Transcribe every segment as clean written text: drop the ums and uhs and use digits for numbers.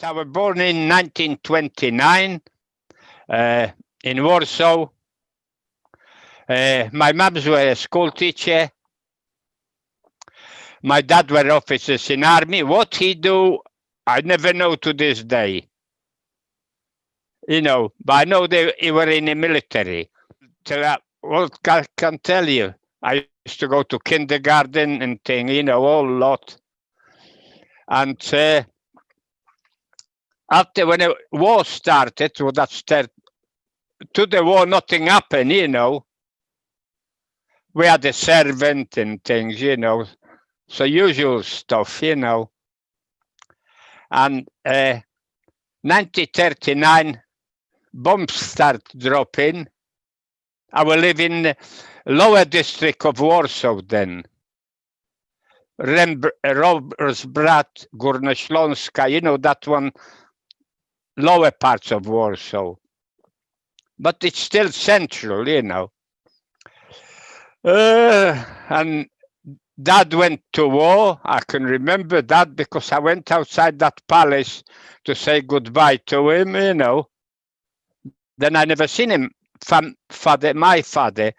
I was born in 1929 in Warsaw. My mom was a school teacher. My dad were officers in army. What he do, I never know to this day. But I know they were in the military. So what I can tell you, I used to go to kindergarten and thing, whole lot. And after when the war started, to the war, nothing happened, We had a servant and things, so usual stuff, And 1939, bombs start dropping. I will live in the lower district of Warsaw then. Robersbrat, Górnośląska, that one, lower parts of Warsaw. But it's still central, And Dad went to war. I can remember that because I went outside that palace to say goodbye to him, Then I never seen him, my father,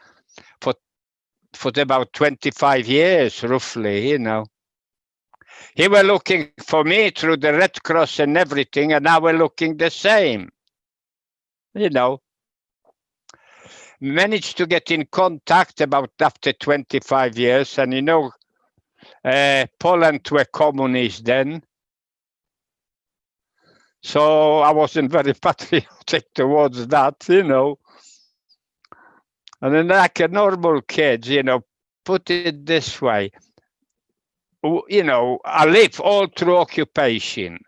for about 25 years, roughly, He were looking for me through the Red Cross and everything, and I were looking the same, Managed to get in contact about after 25 years, and Poland were communist then. So I wasn't very patriotic towards that, And then like a normal kid, put it this way, I live all through occupation.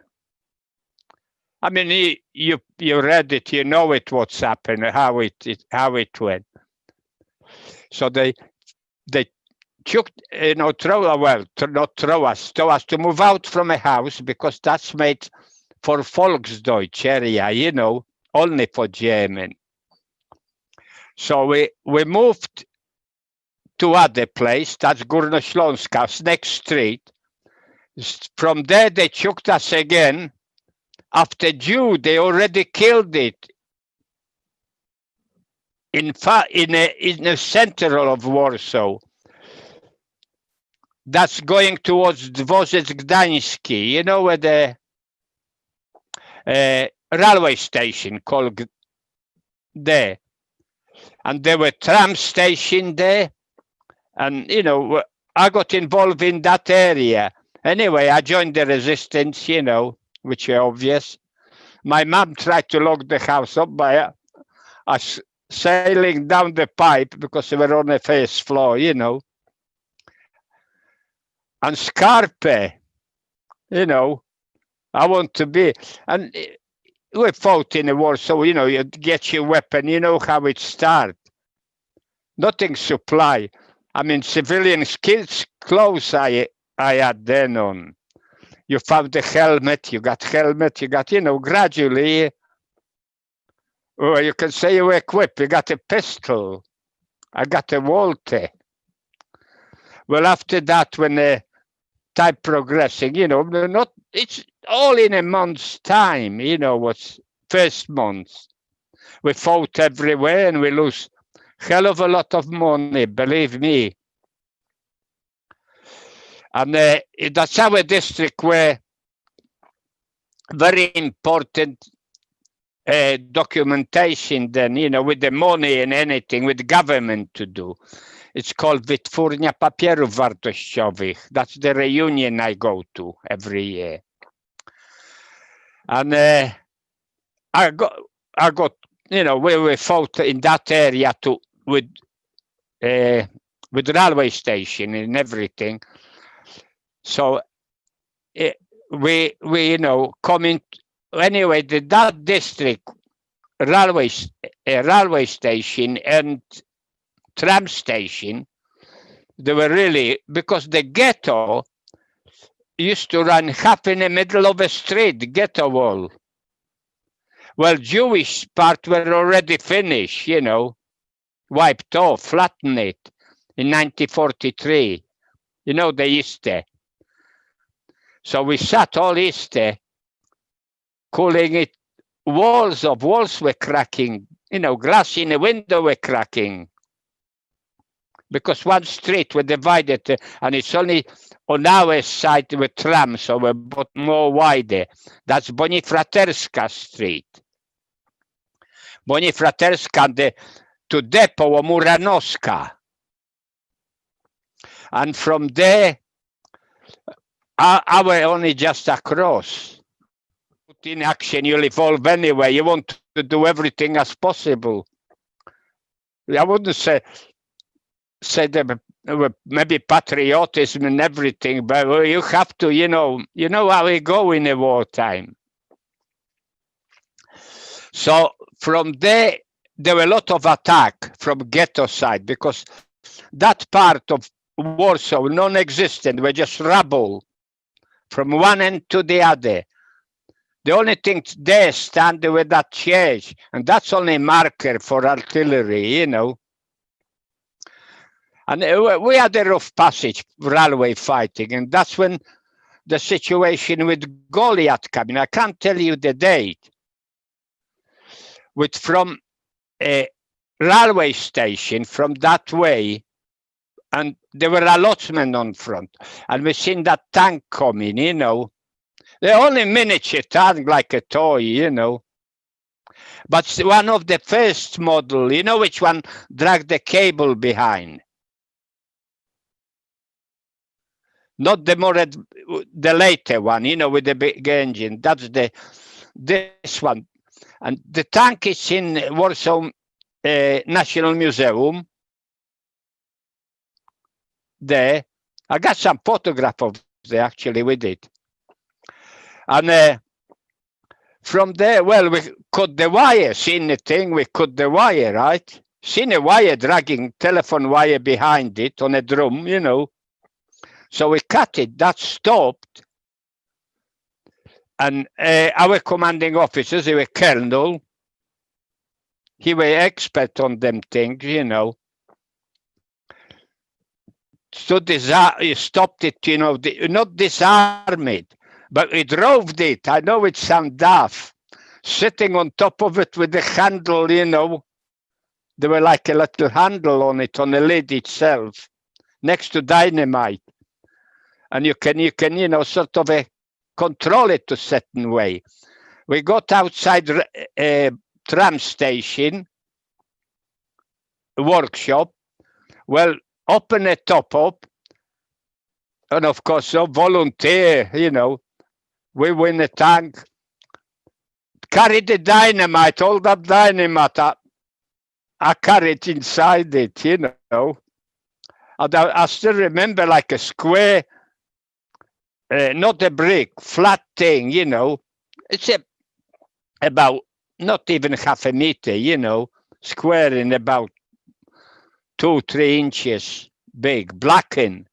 I mean, you read it, you know what's happened, how it went. So they took, not throw us to move out from a house because that's made for Volksdeutsch area, only for German. So we moved to other place, that's Górnośląska, next street. From there they took us again. After Jew, they already killed it in the center of Warsaw. That's going towards Dworzec Gdański, where the railway station called there. And there were tram station there. And, I got involved in that area. Anyway, I joined the resistance, which is obvious. My mom tried to lock the house up by us sailing down the pipe because we were on the first floor, And Scarpe, I want to be. And we fought in the war, so, you get your weapon, you know how it starts. Nothing supply. I mean, civilian clothes I had then on. You found the helmet, you got, gradually, or you can say you were equipped, you got a pistol. I got a Walter. Well, after that, when the time progressing, it's all in a month's time, what's first month. We fought everywhere and we lose hell of a lot of money, believe me. And that's our district where very important documentation then, with the money and anything, with the government to do. It's called Wytwórnia Papierów Wartościowych. That's the reunion I go to every year. And I got, we fought in that area with railway station and everything. So we coming anyway. That district railway station and tram station, they were really, because the ghetto used to run half in the middle of a street, ghetto wall. Well, Jewish part were already finished, wiped off, flattened it in 1943. The Easter. So we sat all Easter calling it walls were cracking, glass in the window were cracking. Because one street were divided, and it's only on our side with trams, so we're but more wider. That's Bonifraterska Street. Bonifraterska to depot of Muranowska. And from there, I were only just across. Put in action, you'll evolve anyway. You want to do everything as possible. I wouldn't say that maybe patriotism and everything, but you have to, you know how we go in a wartime. So from there were a lot of attack from ghetto side, because that part of Warsaw non-existent, were just rubble from one end to the other. The only thing there standing with that church, and that's only marker for artillery, And we had a rough passage, railway fighting, and that's when the situation with Goliath coming. I can't tell you the date. From a railway station, from that way, and there were allotment on front, and we seen that tank coming, The only miniature tank, like a toy, But one of the first model, which one dragged the cable behind. Not the later one, with the big engine. That's this one. And the tank is in Warsaw National Museum. There, I got some photograph of there actually with it. And from there, well, we cut the wire. Seen the thing, we cut the wire, right? Seen a wire dragging telephone wire behind it on a drum, So we cut it. That stopped. And our commanding officers, he was colonel. He was expert on them things, So he stopped it, not disarm it, but he drove it. I know it sounds daft. Sitting on top of it with the handle, There were like a little handle on it, on the lid itself, next to dynamite. And you can, sort of control it a certain way. We got outside a tram station, workshop. Well, open the top up. And of course, volunteer, we win the tank. Carry the dynamite, all that dynamite. I carried inside it, And I still remember like a square, not a brick, flat thing, It's about not even half a meter, square in about 2-3 inches big, blackened.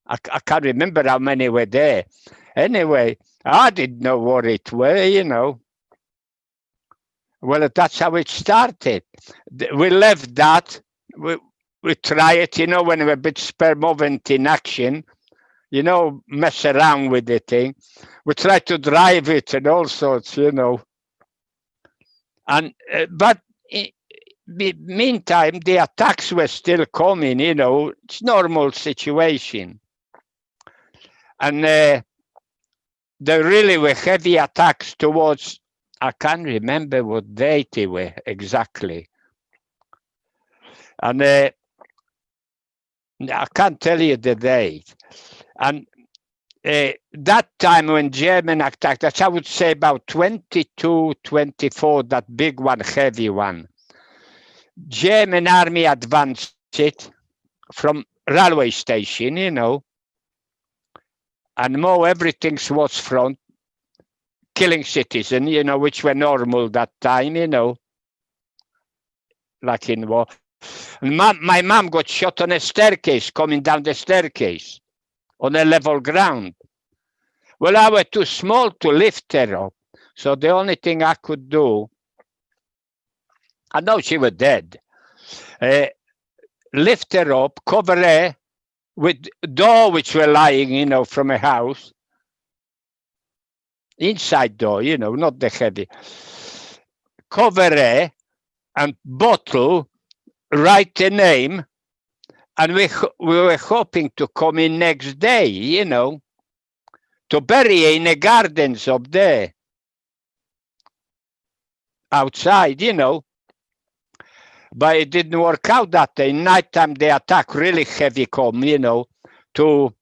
I can't remember how many were there. Anyway, I didn't know what it were, Well, that's how it started. We left that. We try it, when we're a bit spare moment in action, mess around with the thing. We try to drive it and all sorts, And but meantime, the attacks were still coming, it's normal situation. And there really were heavy attacks towards, I can't remember what date they were exactly. And I can't tell you the date. And that time when German attacked, that's I would say about 22, 24, that big one, heavy one. German army advanced it from railway station, and more everything was front, killing citizens, which were normal that time, like in war. And my mom got shot on a staircase, coming down the staircase on a level ground. Well, I was too small to lift her up. So the only thing I could do, I know she was dead, lift her up, cover her with door which were lying, from a house, inside door, you know, not the heavy. Cover it and bottle, write the name, and we were hoping to come in next day, you know, to bury in the gardens up there, outside, you know. But it didn't work out that day. Nighttime they attack really heavy come, you know, to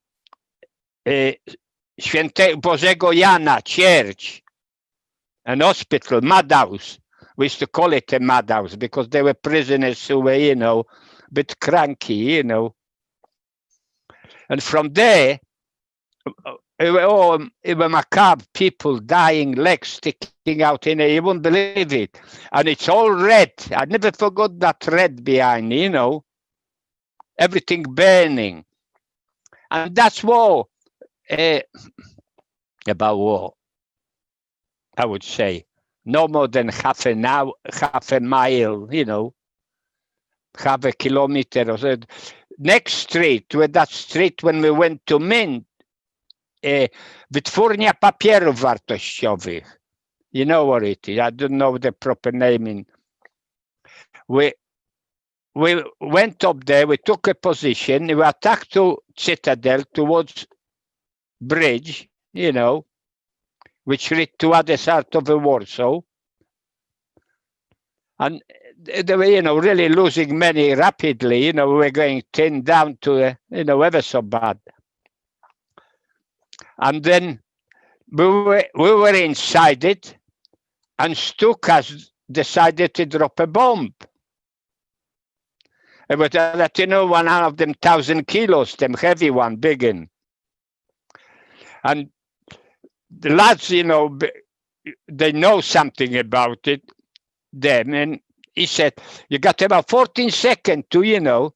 Świętego Bożego Jana church and hospital, madhouse. We used to call it a madhouse because they were prisoners who were, you know, a bit cranky, you know. And from there, it were macabre, people dying, legs sticking out in it. You wouldn't believe it. And it's all red. I never forgot that red behind, you know. Everything burning. And that's war. About war, I would say. No more than half an hour, half a mile, you know. Half a kilometer or so. Next street, with that street when we went to Mint, Wytwórnia Papierów Wartościowych. You know what it is. I don't know the proper naming. We went up there, we took a position, we attacked to Citadel towards bridge, you know, which led to other side of Warsaw. And they were, you know, really losing many rapidly, you know, we were going 10 down to, you know, ever so bad. And then we were inside it, and Stukas decided to drop a bomb. It was that, you know, one of them 1,000 kilos, them heavy one, big one. And the lads, you know, they know something about it, them. And he said, you got about 14 seconds to, you know.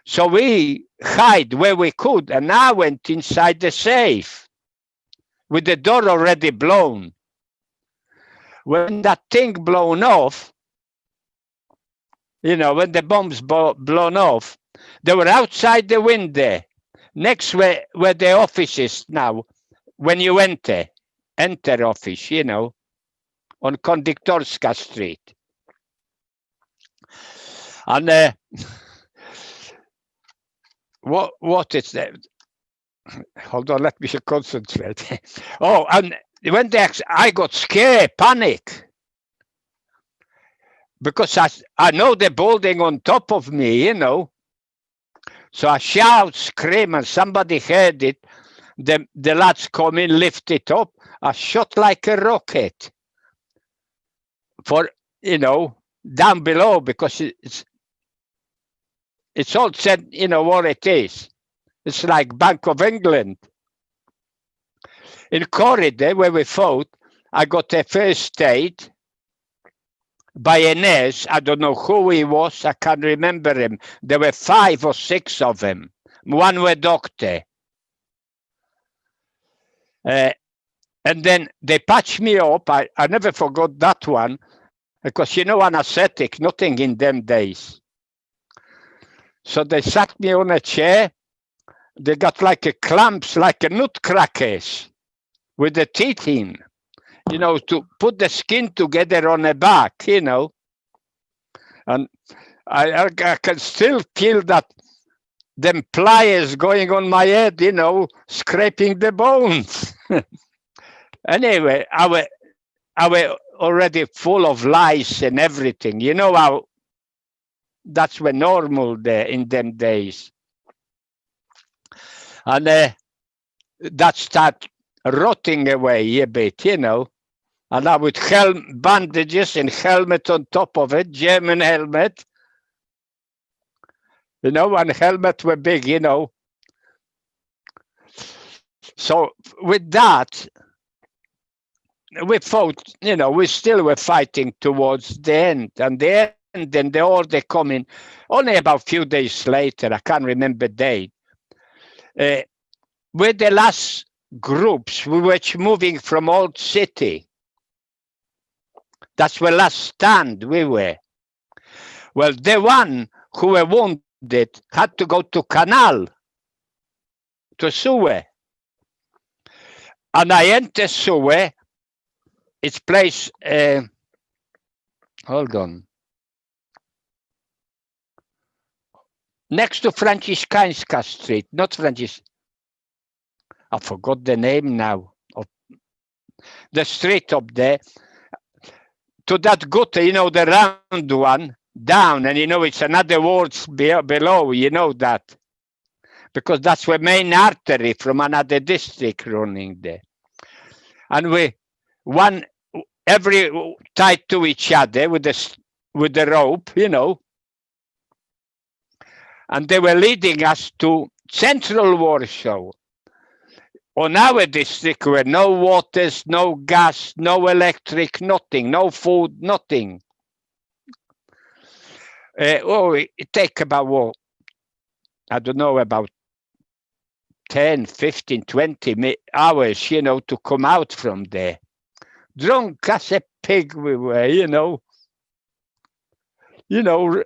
So we hide where we could. And I went inside the safe with the door already blown. When that thing blown off, you know, when the bombs blown off, they were outside the window, next where the office is now. When you enter office, you know, on Konduktorska Street. And what is that? Hold on, let me concentrate. Oh, and when I got scared, panic. Because I know the building on top of me, you know. So I shout, scream, and somebody heard it. The lads come in, lift it up. I shot like a rocket for, you know, down below, because it's all said, you know, what it is. It's like Bank of England. In corridor where we fought, I got a first aid by a nurse. I don't know who he was. I can't remember him. There were 5 or 6 of them. One were doctor. And then they patched me up. I never forgot that one, because, you know, anesthetic, nothing in them days. So they sat me on a chair. They got like a clamps, like a nutcrackers with the teeth in, you know, to put the skin together on the back, you know. And I can still feel that them pliers going on my head, you know, scraping the bones. Anyway, I were already full of lice and everything. You know how that's were normal there in them days. And that started rotting away a bit, you know. And I would bandages and helmet on top of it, German helmet. You know, and helmet were big, you know. So with that, we fought, you know, we still were fighting towards the end. And the end, then the order coming only about a few days later, I can't remember the date. With the last groups, we were moving from Old City. That's where last stand we were. Well, the one who were wounded had to go to Canal, to Suez. And I entered Suez, it's place, hold on, next to Franciszkańska Street, not Francis, I forgot the name now of the street up there, to that gutter, you know, the round one, down, and you know, it's another wards below, you know that, because that's the main artery from another district running there. And every tied to each other with the rope, you know, and they were leading us to central Warsaw. On our district were no waters, no gas, no electric, nothing, no food, nothing. It take about, I don't know, about 10, 15, 20 hours, you know, to come out from there. Drunk as a pig we were, you know. You know,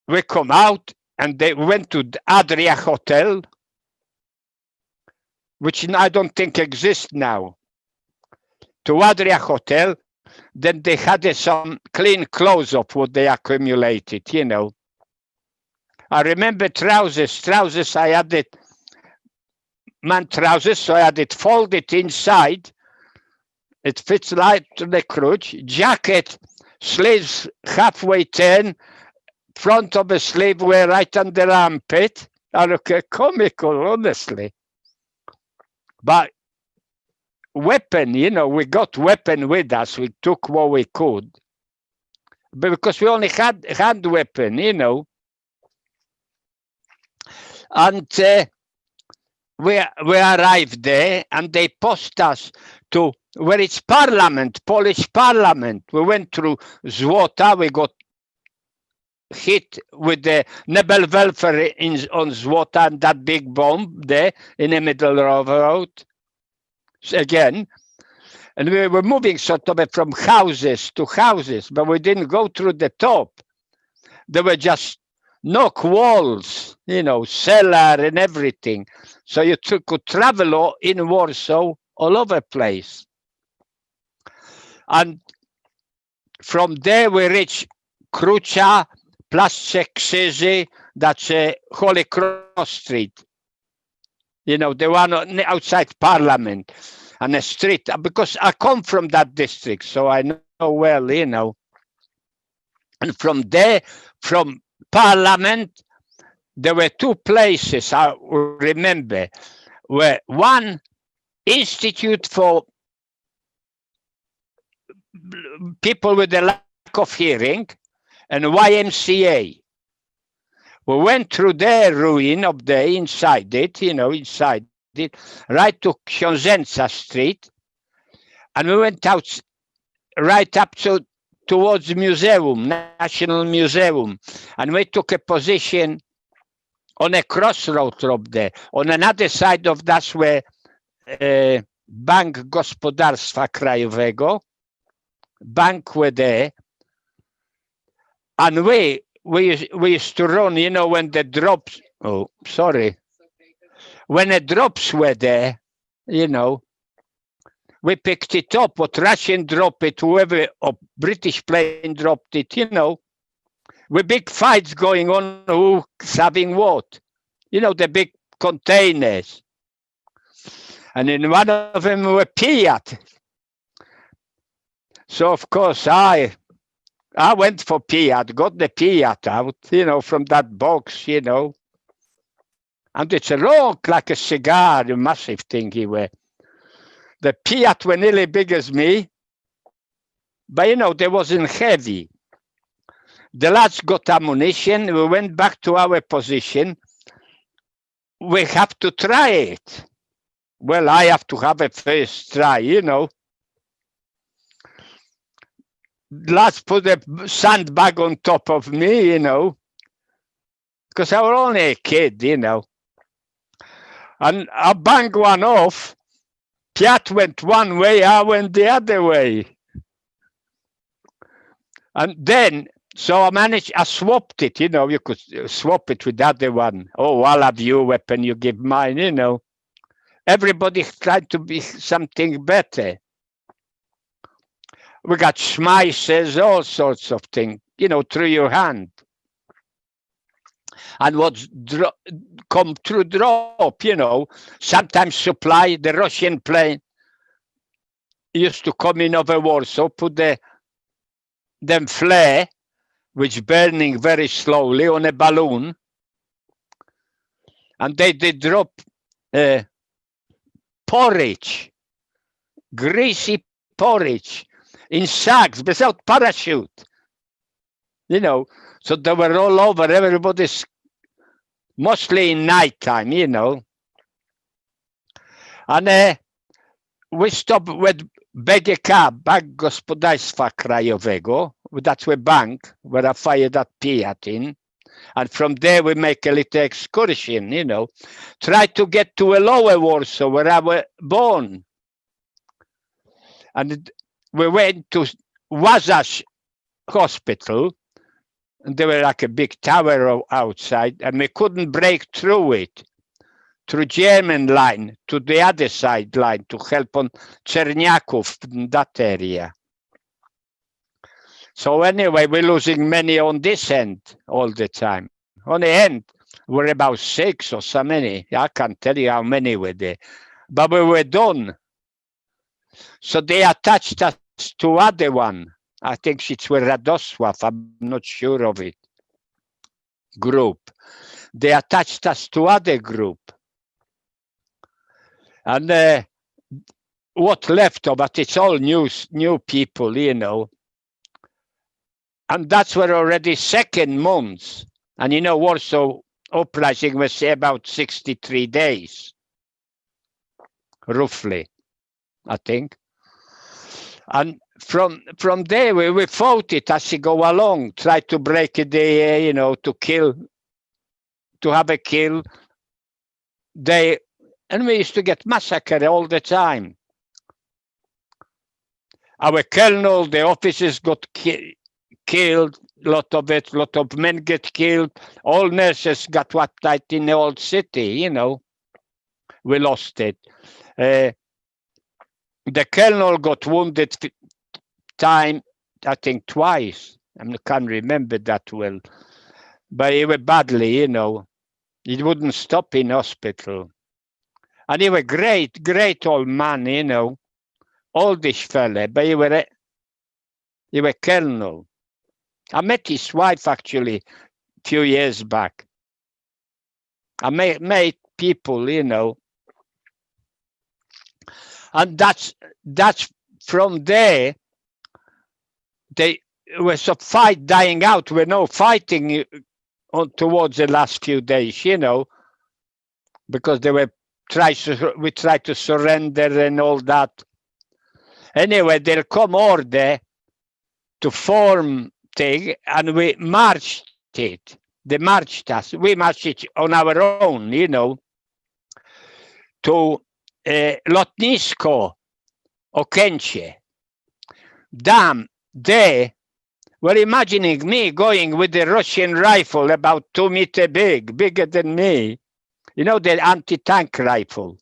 we come out and they went to the Adria Hotel, which I don't think exists now. To Adria Hotel, then they had some clean clothes of what they accumulated, you know. I remember trousers, I had it, man trousers, so I had it folded inside. It fits right to the crotch. Jacket, sleeves halfway turned, front of the sleeve were right under the armpit. I look comical, honestly. But weapon, you know, we got weapon with us. We took what we could. But because we only had hand weapon, you know. And we arrived there and they post us to where it's parliament, Polish parliament. We went through Złota, we got hit with the Nebelwerfer on Złota and that big bomb there in the middle of the road again. And we were moving sort of from houses to houses, but we didn't go through the top. There were just knock walls, you know, cellar and everything. So you could travel in Warsaw all over the place. And from there we reached Krucha, Plaszcze Krzyży, that's Holy Cross Street. You know, the one outside Parliament and a street, because I come from that district, so I know well, you know. And from there, from Parliament, there were two places I remember, where one institute for people with a lack of hearing and YMCA. We went through their ruin of the inside it, you know, inside it, right to Książęca Street, and we went out right up towards the museum, National Museum, and we took a position on a crossroad up there. On another side of that were Bank Gospodarstwa Krajowego, bank were there, and we used to run, you know, when the drops, when the drops were there, you know, we picked it up, what Russian dropped it, whoever, or British plane dropped it, you know, with big fights going on, who's having what, you know, the big containers. And in one of them were Fiat. So of course I went for Fiat, got the Fiat out, you know, from that box, you know. And it's a long, like a cigar, a massive thing he were. The Fiat were nearly big as me, but you know, they wasn't heavy. The lads got ammunition, we went back to our position. We have to try it. Well, I have to have a first try, you know. Lads put a sandbag on top of me, you know, because I was only a kid, you know. And I banged one off. Fiat went one way, I went the other way. And then, so I swapped it, you know, you could swap it with the other one. Oh, I'll have your weapon, you give mine, you know. Everybody tried to be something better. we got schmeisses, all sorts of things, you know, through your hand. And what's come through drop, you know, sometimes supply, the Russian plane used to come in over Warsaw, put them flare, which burning very slowly on a balloon, and they drop porridge, greasy porridge in sacks without parachute, you know. So they were all over, everybody's mostly in nighttime, you know. And we stopped with BGK, Bank Gospodarstwa Krajowego. That's where bank, where I fired that Piat in. And from there we make a little excursion, you know. Try to get to a lower Warsaw, where I was born. And we went to Warsaw Hospital, and there was like a big tower outside, and we couldn't break through it, through German line, to the other side line, to help on Czerniaków in that area. So anyway, we're losing many on this end all the time. On the end, we're about 6 or so many. I can't tell you how many were there, but we were done. So they attached us to other one. I think it's with Radosław, I'm not sure of it, group. They attached us to other group. And what left of it, it's all new people, you know. And that's where already second months. And you know, Warsaw uprising was about 63 days, roughly, I think. And from there, we fought it as we go along, try to break it there, you know, to kill, to have a kill. And we used to get massacred all the time. Our colonel, the officers got killed, lot of men get killed, all nurses got wiped out in the old city, you know. We lost it. The colonel got wounded I think twice. I can't remember that well. But he was badly, you know. He wouldn't stop in hospital. And he was great old man, you know. Oldish fella, but he was colonel. I met his wife actually a few years back. I met people, you know. And that's from there, there was a fight dying out. We're now fighting on towards the last few days, you know, because we tried to surrender and all that. Anyway, there'll come order to form thing, and we marched it. They marched us. We marched it on our own, you know, to Lotnisko, Okęcie. Damn, they were imagining me going with the Russian rifle about 2 meters bigger than me. You know, the anti-tank rifle,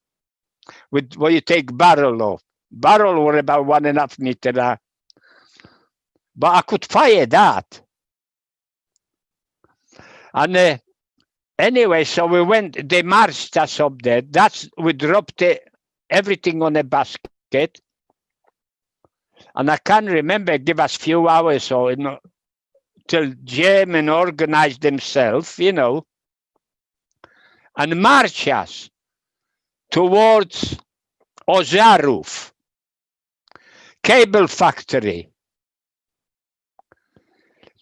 where you take barrel off. Barrel were about 1.5 meters. But I could fire that. And anyway, so we went, they marched us up there. We dropped everything on a basket. And I can't remember, give us few hours or, you know, till German organized themselves, you know, and march us towards Ozarów, cable factory.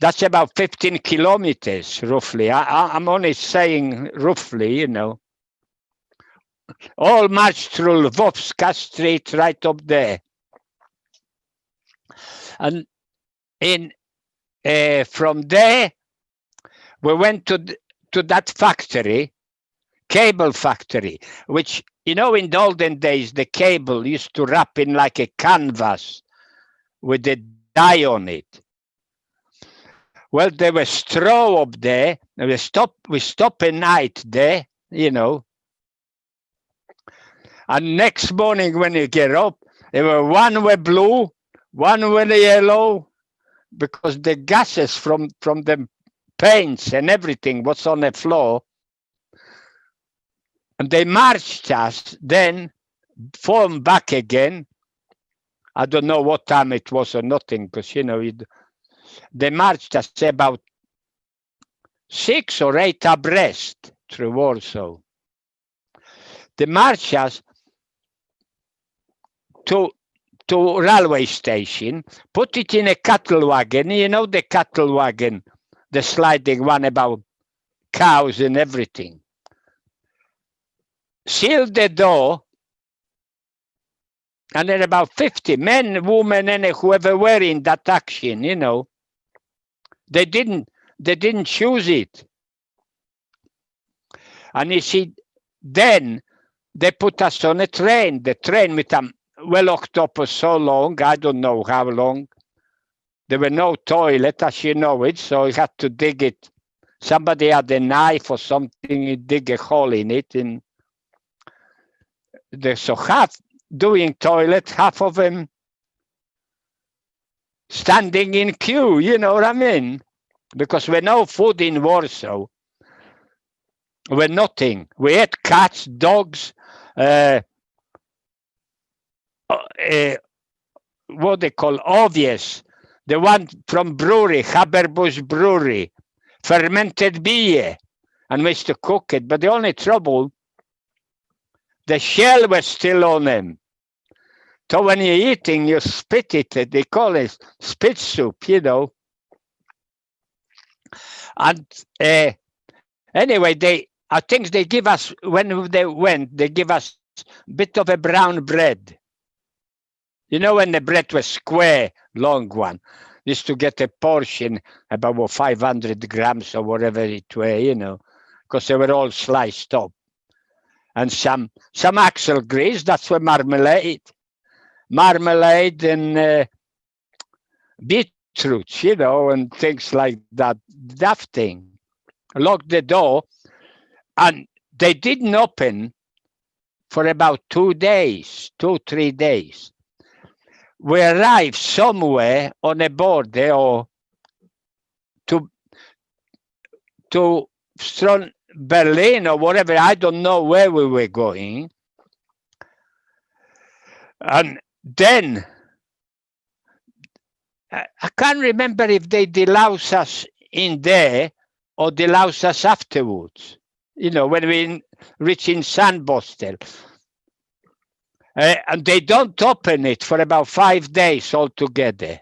That's about 15 kilometers, roughly. I'm only saying roughly, you know. All marched through Lvovska Street, right up there. And from there, we went to that factory, cable factory, which, you know, in the olden days, the cable used to wrap in like a canvas with a dye on it. Well, there was straw up there. We stop at night there, you know. And next morning when you get up, there were one were blue, One were yellow because the gases from the paints and everything was on the floor. And they marched us, then formed back again. I don't know what time it was or nothing, because, you know, they marched us about 6 or 8 abreast through Warsaw. They marched us to railway station, put it in a cattle wagon. You know the cattle wagon, the sliding one about cows and everything. Sealed the door, and then about 50 men, women, and whoever were in that action, you know. They didn't choose it. And you see, then they put us on a train. The train with them well locked up for so long, I don't know how long. There were no toilet, as you know it, so you had to dig it. Somebody had a knife or something, you dig a hole in it. And so half doing toilet, half of them standing in queue, you know what I mean? Because we had no food in Warsaw. We had nothing. We had cats, dogs, what they call obvious. The one from brewery, Haberbusch Brewery, fermented beer, and we used to cook it. But the only trouble, the shell was still on them. So when you're eating, you spit it. They call it spit soup, you know. And anyway, I think they give us, when they went, they give us a bit of a brown bread. You know, when the bread was square, long one, used to get a portion about 500 grams or whatever it were, you know, because they were all sliced up. And some axle grease, that's where marmalade and beetroots, you know, and things like that. That thing. Locked the door, and they didn't open for about 2 days, 2-3 days. We arrived somewhere on a border or to Berlin or whatever. I don't know where we were going. And then I can't remember if they deloused us in there or deloused us afterwards. You know, when we reach in Sandbostel. And they don't open it for about 5 days altogether.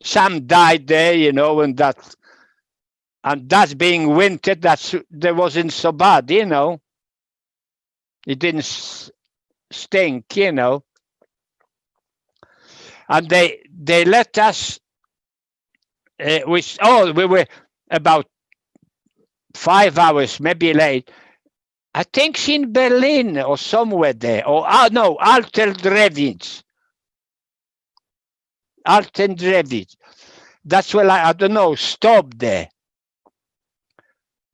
Some died there, you know, and that's being winter, that wasn't so bad, you know. It didn't stink, you know. And they let us, we were about 5 hours, maybe late. I think it's in Berlin or somewhere there. Or no, Alten-Drewitz. That's where I don't know, stopped there.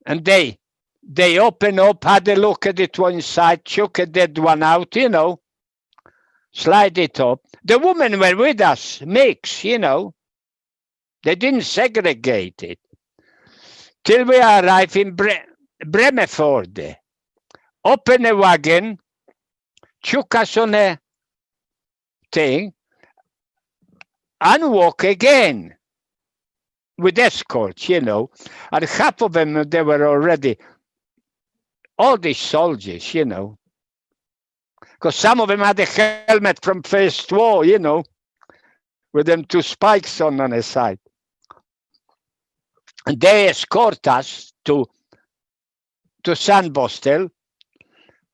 And they opened up, had a look at it one side, took a dead one out, you know, slide it up. The women were with us, mix, you know. They didn't segregate it. Till we arrived in Bremerford. Open a wagon, took us on a thing, and walk again with escorts, you know. And half of them, they were already all these soldiers, you know. Because some of them had a helmet from First War, you know, with them 2 spikes on the side. And they escort us to Sandbostel.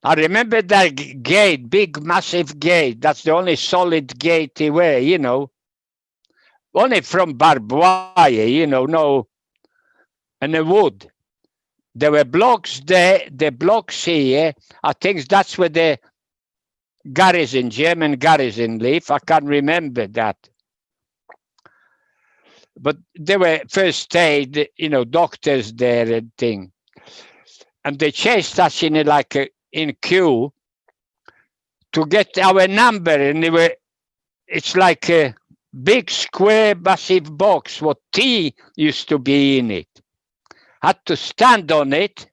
I remember that gate, big, massive gate. That's the only solid gate they were, you know. Only from barbed wire, you know, no, and the wood. There were blocks there, the blocks here. I think that's where the garrison, German garrison live. I can't remember that. But there were first aid, you know, doctors there and thing. And they chased us in queue to get our number, and they were it's like a big square massive box what tea used to be in it. Had to stand on it,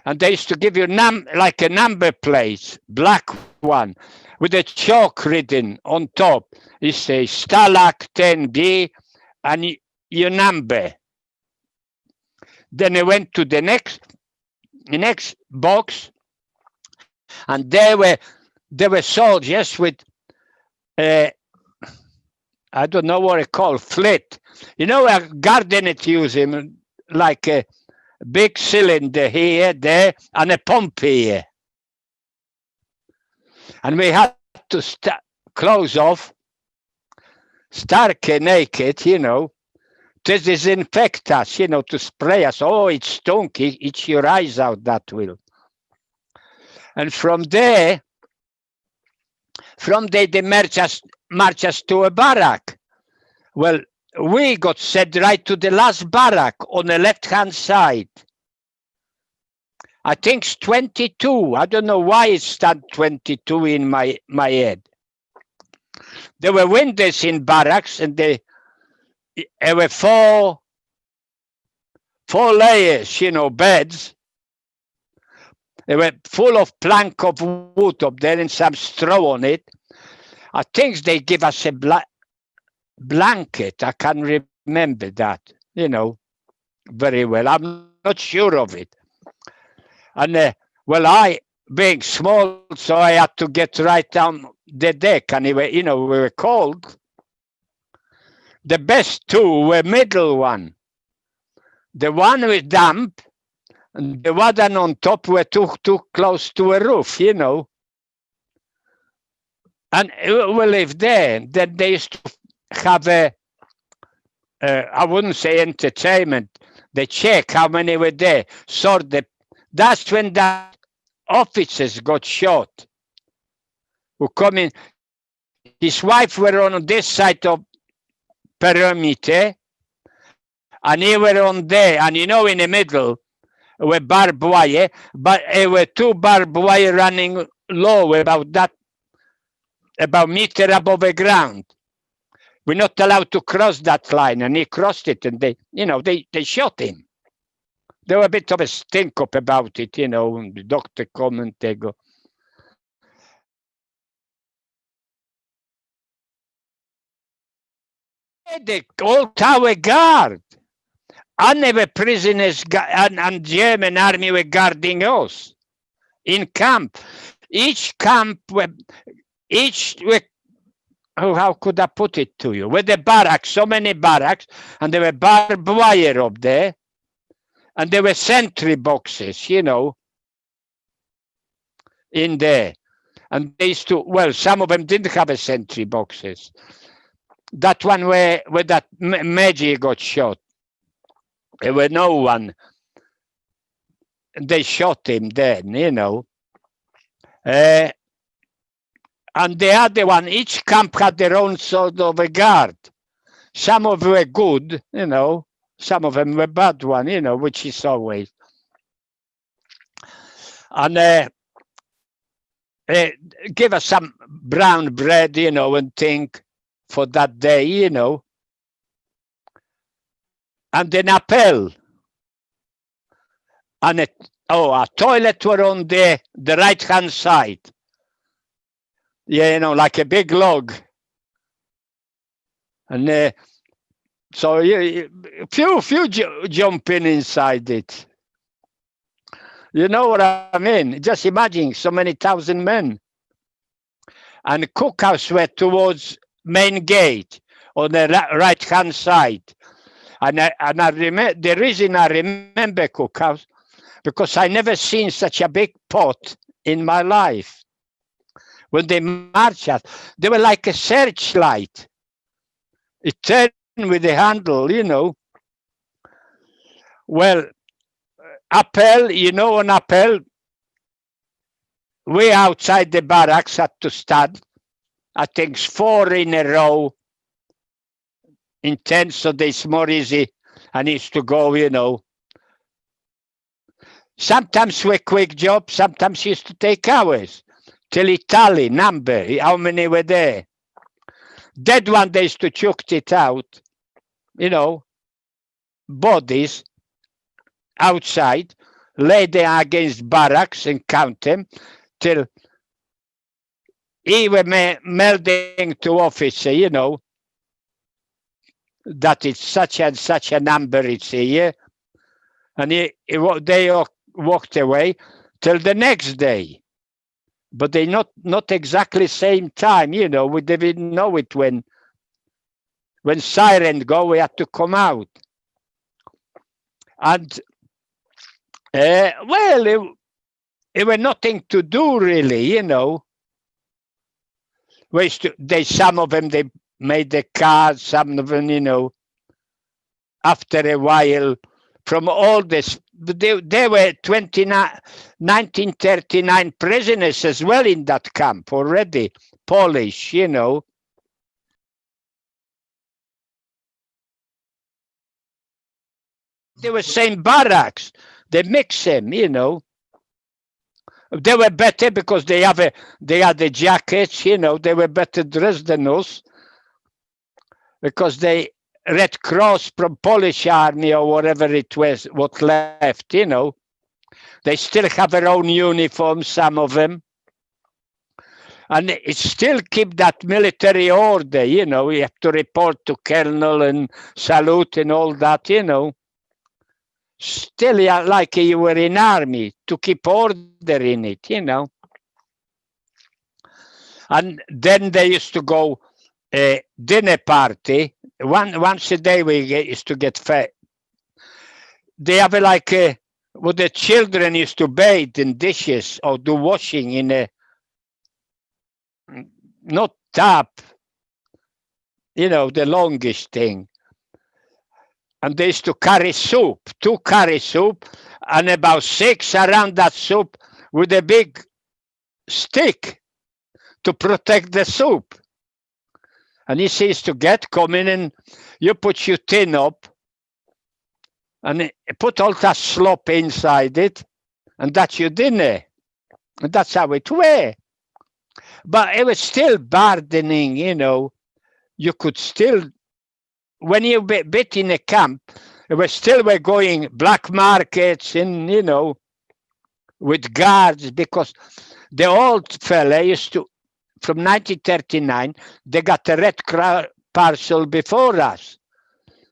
and they used to give you like a number plate, black one, with a chalk written on top. You say Stalag 10B and your number. Then I went to the next box, and there were soldiers with I don't know what it called, flit. You know, a gardener use him like a big cylinder here, there, and a pump here. And we had to close off, stark naked, you know, to disinfect us, you know, to spray us. Oh, it stunk, it's your eyes out, that will. And from there, they march us to a barrack. Well, we got sent right to the last barrack on the left-hand side. I think it's 22. I don't know why it stand 22 in my head. There were windows in barracks, and there were four layers, you know, beds. They were full of plank of wood up there and some straw on it. I think they give us a blanket. I can remember that, you know, very well. I'm not sure of it. And well, I, being small, so I had to get right down the deck. Anyway, you know, we were cold. The best two were middle one. The one with damp, and the one on top were too close to a roof, you know. And we lived there. Then they used to have I wouldn't say entertainment. They check how many were there. That's when the officers got shot. Who come in. His wife were on this side of perimeter, and he were on there. And you know, in the middle were barbed wire, but there were two barbed wire running low about meter above the ground. We're not allowed to cross that line, and he crossed it, and they shot him. There were a bit of a stink up about it, you know, and the doctor come and they go. The old tower guard, and they were prisoners, and German army were guarding us in camp. Each camp were, how could I put it to you? With the barracks, so many barracks, and there were barbed wire up there, and there were sentry boxes, you know, in there. And they used to, well, some of them didn't have a sentry boxes. That one where that Meji got shot, there were no one. They shot him then, you know. And the other one, each camp had their own sort of a guard. Some of them were good, you know. Some of them were bad one, you know, which is always. And give us some brown bread, you know, and think for that day, you know. And an appel. And a toilet were on the right-hand side. Yeah, you know, like a big log. And so few jumping inside it. You know what I mean? Just imagine so many thousand men. And cookhouse were towards main gate on the right-hand side. And I remember, the reason I remember cookhouse, because I never seen such a big pot in my life. When they marched us, they were like a searchlight. It turned with the handle, you know. Well, appel, you know, on appel, we outside the barracks had to stand, I think 4 in a row, in 10, so it's more easy, and it's to go, you know. Sometimes were quick jobs, sometimes used to take hours. till Italy, number, how many were there. That one, they used to chuck it out, you know, bodies outside, lay them against barracks and count them till he was melding to officer, you know, that it's such and such a number it's here. And they walked away till the next day. But they not exactly same time, you know, we didn't know it when siren go, we had to come out. And well, it was nothing to do really, you know. Some of them, they made the cards, some of them, you know, after a while, from all this, there were 1939 prisoners as well in that camp already, Polish, you know. They were same barracks, they mix them, you know. They were better because they had the jackets, you know, they were better dressed than us. Because they Red Cross from Polish army or whatever it was, what left, you know. They still have their own uniform, some of them. And it still keep that military order, you know. You have to report to colonel and salute and all that, you know. Still like you were in army to keep order in it, you know. And then they used to go a dinner party. Once a day we used to get fed. They have like well, the children used to bathe in dishes or do washing in a not tap, you know, the longish thing. And they used to carry soup, 2 carry soup, and about 6 around that soup with a big stick to protect the soup. And he says to come in and you put your tin up and put all that slop inside it, and that's your dinner. And that's how it were. But it was still burdening, you know. You could still, when you bit in a camp, it was still we're going black markets and, you know, with guards, because the old fella used to, from 1939, they got a red parcel before us.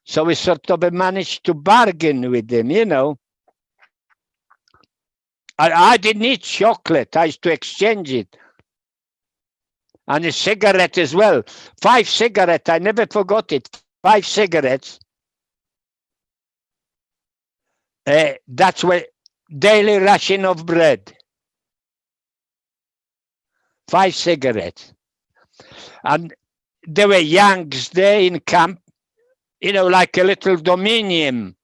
So we sort of managed to bargain with them, you know. I didn't eat chocolate. I used to exchange it. And a cigarette as well. 5 cigarettes. I never forgot it. 5 cigarettes. That's what daily ration of bread. 5 cigarettes. And there were Yanks there in camp, you know, like a little dominion,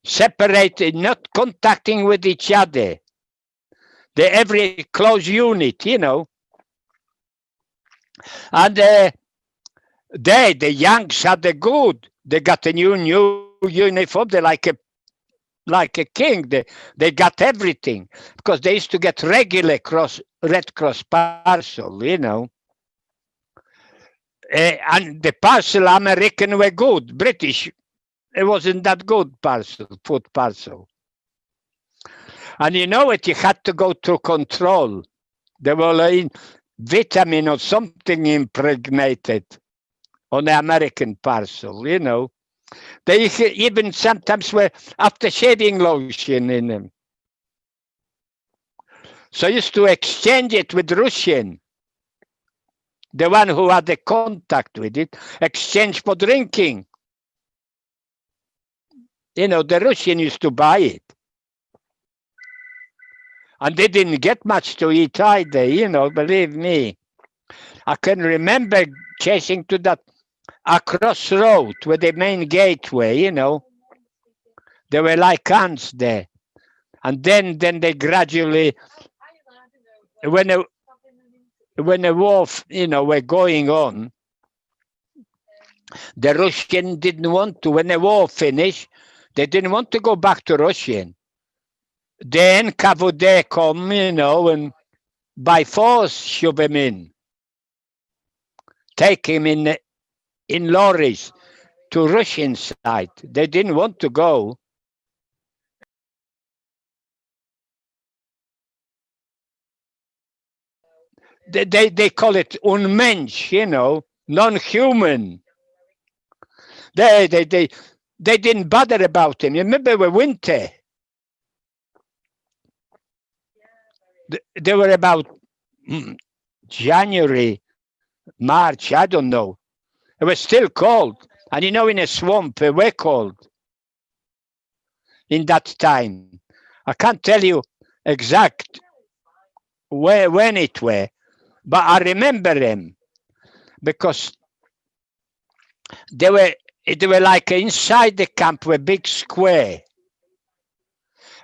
separated, not contacting with each other. They're every close unit, you know. And the Yanks had a good, they got a new uniform, they're like a king. They got everything, because they used to get regular Red Cross parcel, you know. And the parcel American were good. British, it wasn't that good parcel, food parcel. And you know what, you had to go through control. They were in vitamin or something impregnated on the American parcel, you know. They even sometimes were after shaving lotion in them. So I used to exchange it with Russian. The one who had the contact with it, exchange for drinking. You know, the Russian used to buy it. And they didn't get much to eat either, you know, believe me. I can remember chasing to that across road with the main gateway, you know. There were like ants there. And then they gradually, when the war, you know, were going on, the Russian didn't want to, when the war finished, they didn't want to go back to Russian. The NKVD come, you know, and by force shove him in, take him in lorries to Russian side. They didn't want to go. They call it unmensch, you know, non-human. They didn't bother about him. You remember the winter? They were about January, March, I don't know. It was still cold. And you know, in a swamp, it was cold in that time. I can't tell you exact when it were, but I remember them because they were like inside the camp, a big square.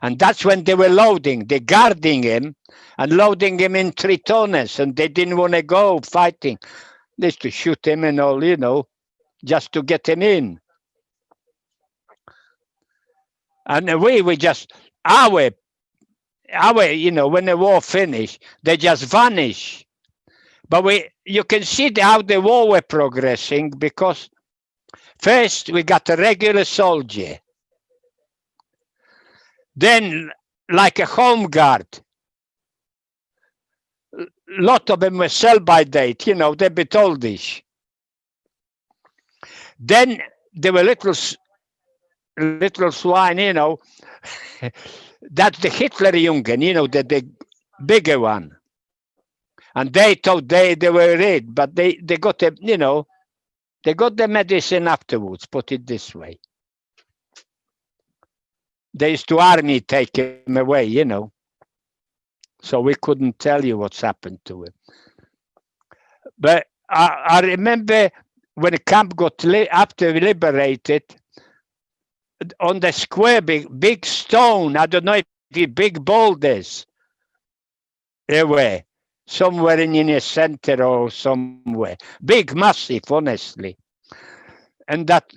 And that's when they were loading, they guarding him and loading him in 3 tonners, and they didn't want to go fighting. They used to shoot him and all, you know, just to get him in. And we just, our, you know, when the war finished, they just vanish. But you can see how the war were progressing, because first we got a regular soldier, then like a home guard. A lot of them were sell by date, you know, they'd be oldish. Then there were little swine, you know, that's the Hitlerjungen, you know, the bigger one. And they thought they were it, but they got a, you know, they got the medicine afterwards, put it this way. They used to army take him away, you know. So we couldn't tell you what's happened to him. But I remember when the camp got after liberated, on the square, big stone, I don't know if the big boulders, they were somewhere in the center or somewhere. Big, massive, honestly. And that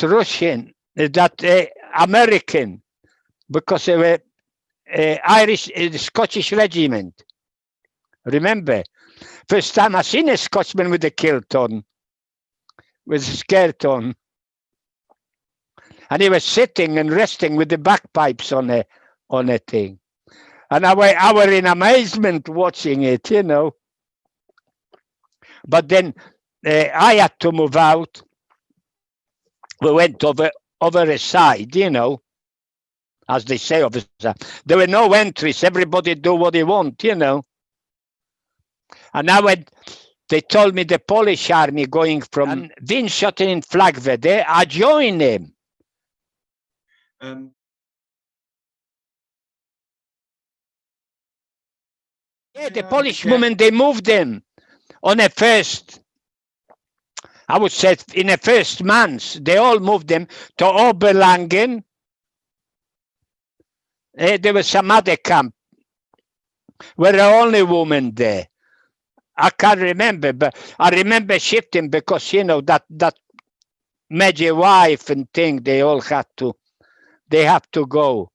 Russian, that American, because they were Irish, Scottish regiment. Remember, first time I seen a Scotsman with a kilt on, with a skirt on, and he was sitting and resting with the bagpipes on a thing, and I were in amazement watching it, you know. But then I had to move out. We went over a side, you know. As they say, there were no entries. Everybody do what they want, you know. And now they told me the Polish army going from Winschoten in Flagwede, I joined them. Yeah, the Polish women, they moved them on a first, I would say in a first month, they all moved them to Oberlangen. There was some other camp where the only woman there. I can't remember, but I remember shifting because, you know, that major wife and thing, they all have to go.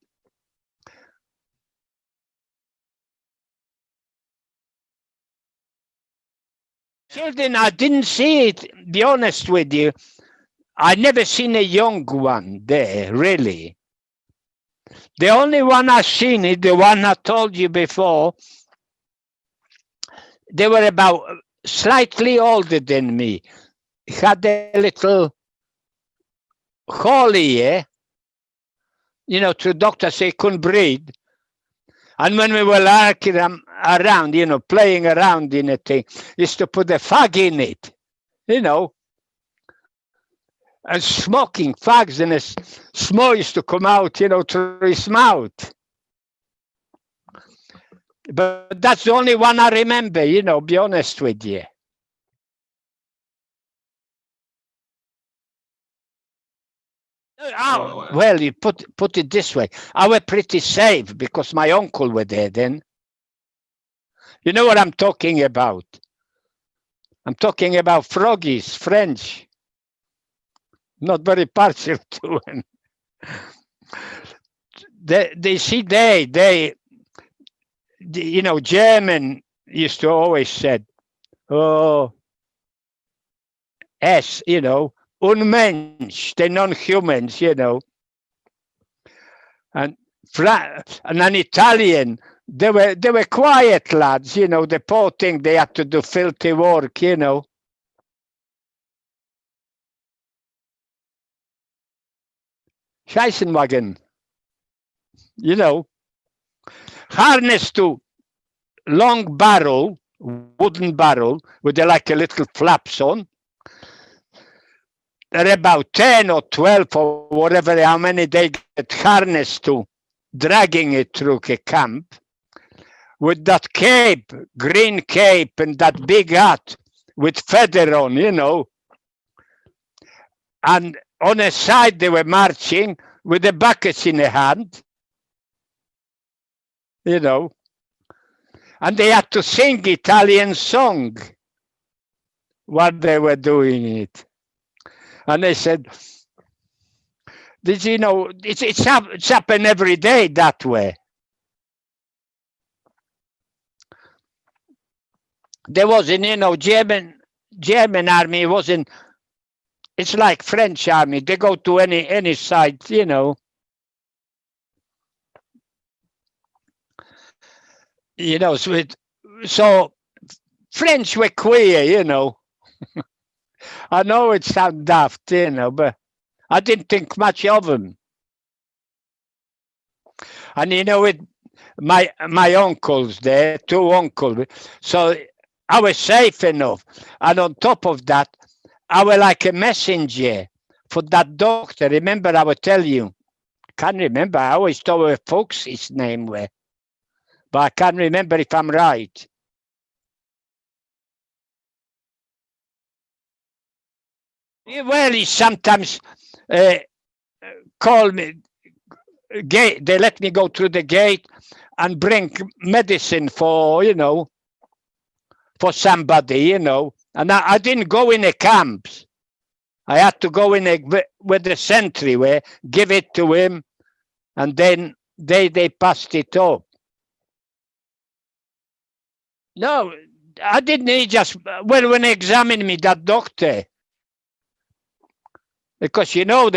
Children, I didn't see it, be honest with you. I never seen a young one there, really. The only one I've seen is the one I told you before. They were about slightly older than me. Had a little hole here, you know, to doctors say couldn't breathe. And when we were lurking around, you know, playing around in a thing, used to put a fag in it, you know, and smoking fags, and a smoke used to come out, you know, through his mouth. But that's the only one I remember, you know, be honest with you. Well, you put it this way. I was pretty safe because my uncle were there then. You know what I'm talking about? I'm talking about froggies, French. Not very partial to them. They you know, German used to always said, oh, S, you know, unmensch, the non-humans, you know. And an Italian, they were quiet lads, you know, the poor thing, they had to do filthy work, you know. Scheissenwagen, you know, harness to long barrel, wooden barrel, with like a little flaps on. They're about 10 or 12 or whatever, how many they get harnessed to, dragging it through a camp. With that cape, green cape, and that big hat with feather on, you know. And on a side they were marching with the buckets in the hand, you know. And they had to sing Italian song while they were doing it. And they said, did you know, it's happened every day that way. There wasn't, you know, German army wasn't, it's like French army. They go to any side, you know. You know, so French were queer, you know. I know it sounds daft, you know, but I didn't think much of them. And you know, my uncles there, 2 uncles, so I was safe enough. And on top of that, I was like a messenger for that doctor. Remember, I will tell you, can't remember. I always thought where folks his name were, but I can't remember if I'm right. Well, he sometimes call me, gate. They let me go through the gate and bring medicine for, you know, for somebody, you know. And I didn't go in the camps. I had to go in with the sentry where give it to him, and then they passed it up. No, I didn't. He just, well, when he examined me, that doctor, because you know,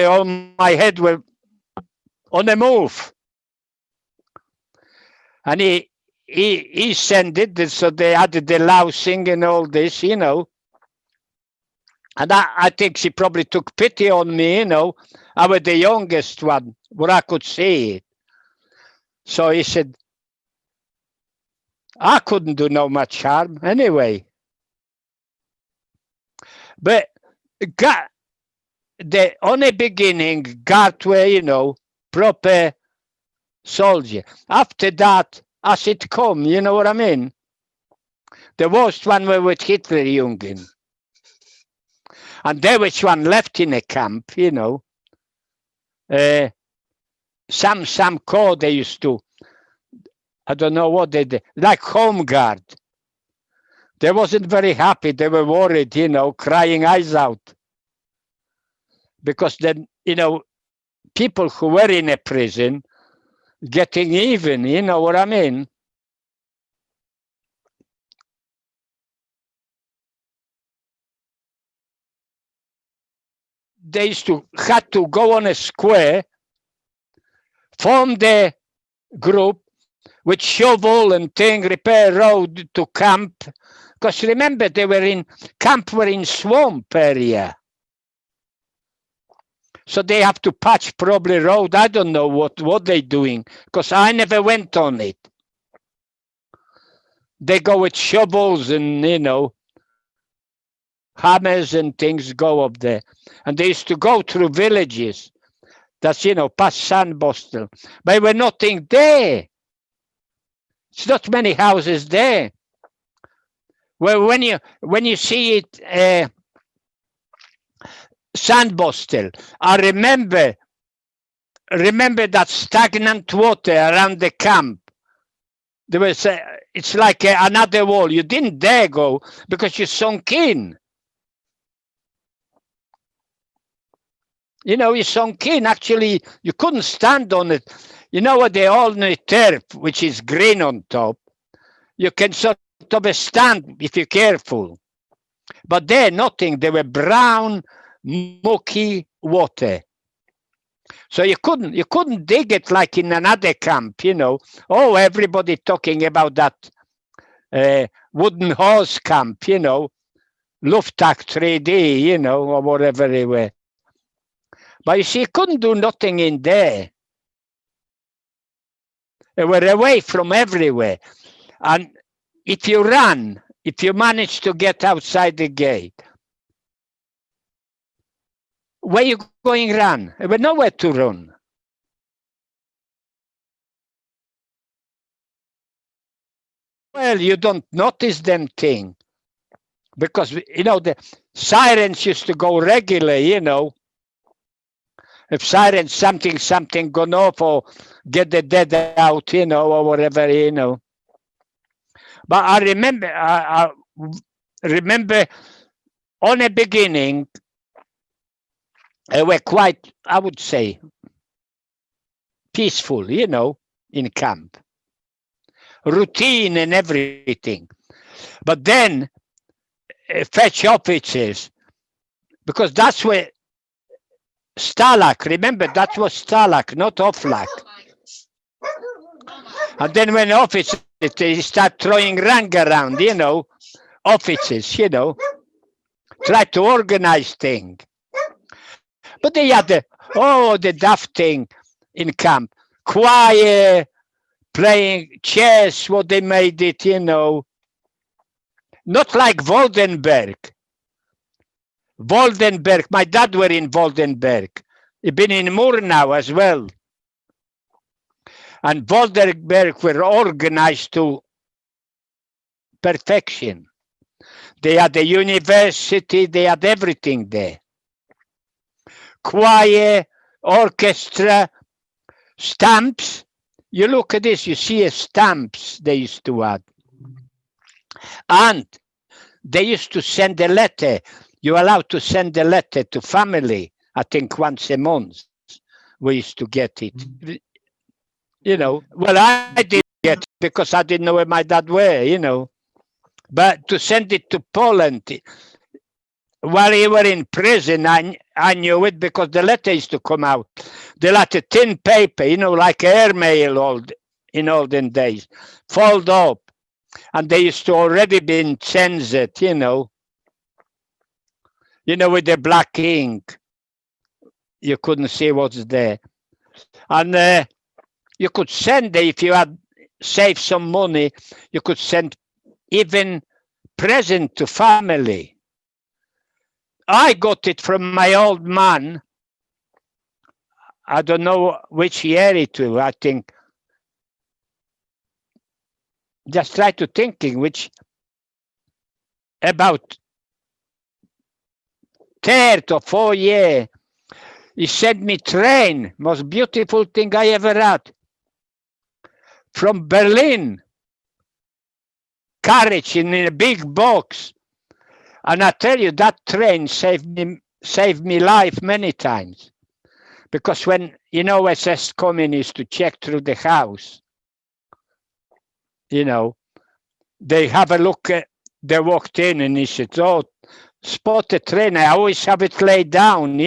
my head were on the move, and he sent it, so they had the lousing and all this, you know. And I think she probably took pity on me, you know. I was the youngest one, where I could see it. So he said, I couldn't do no much harm anyway. But on the beginning, guard were, you know, proper soldier. After that, as it come, you know what I mean? The worst one were with Hitler Jungen. And there was one left in a camp, you know. Some code they used to, I don't know what they did, like home guard. They wasn't very happy. They were worried, you know, crying eyes out. Because then, you know, people who were in a prison getting even, you know what I mean? They had to go on a square, form the group with shovel and thing, repair road to camp. Because remember, they were in camp, were in swamp area. So they have to patch probably road. I don't know what they're doing, because I never went on it. They go with shovels and, you know, hammers and things go up there. And they used to go through villages. That's, you know, past Sandbostel. But there were nothing there. It's not many houses there. Well, when you see it, Sandbostel, I remember that stagnant water around the camp. There was it's like another wall. You didn't dare go because you sunk in. You know, you sunk in. Actually, you couldn't stand on it. You know what, they all need turf, which is green on top. You can sort of a stand if you're careful. But there, nothing. They were brown, mucky water. So you couldn't dig it like in another camp, you know. Oh, everybody talking about that wooden horse camp, you know, Lufttag 3D, you know, or whatever they were. But you see, you couldn't do nothing in there. They were away from everywhere. And if you managed to get outside the gate, where you going run? There was nowhere to run. Well, you don't notice them thing because, you know, the sirens used to go regularly, you know. If sirens, something gone off or get the dead out, you know, or whatever, you know. But I remember on the beginning, they were quite, I would say, peaceful, you know, in camp. Routine and everything. But then fetch officers, because that's where Stalag, remember, that was Stalag, not Oflag. And then when officers, they start throwing rank around, you know, officers, you know, try to organize things. But they had the daft thing in camp, quiet, playing chess, what they made it, you know. Not like Waldenberg. My dad were in Waldenberg. He'd been in Murnau as well. And Waldenberg were organized to perfection. They had a university, they had everything there. Choir, orchestra, stamps. You look at this, you see a stamps they used to add. And they used to send a letter. You're allowed to send a letter to family, I think once a month. We used to get it. You know, well, I didn't get it because I didn't know where my dad were, you know. But to send it to Poland, while he were in prison, I knew it because the letter used to come out. They like a thin paper, you know, like airmail in olden days, fold up. And they used to already been censored, you know, with the black ink. You couldn't see what's there. And you could send, if you had saved some money, you could send even present to family. I got it from my old man. I don't know which year it was, I think. Just try to thinking which, about 3rd or 4th year, he sent me train, most beautiful thing I ever had. From Berlin, carriage in a big box. And I tell you, that train saved me life many times. Because when, SS communists to check through the house, they have a look, they walked in and he said, oh, spot a train. I always have it laid down,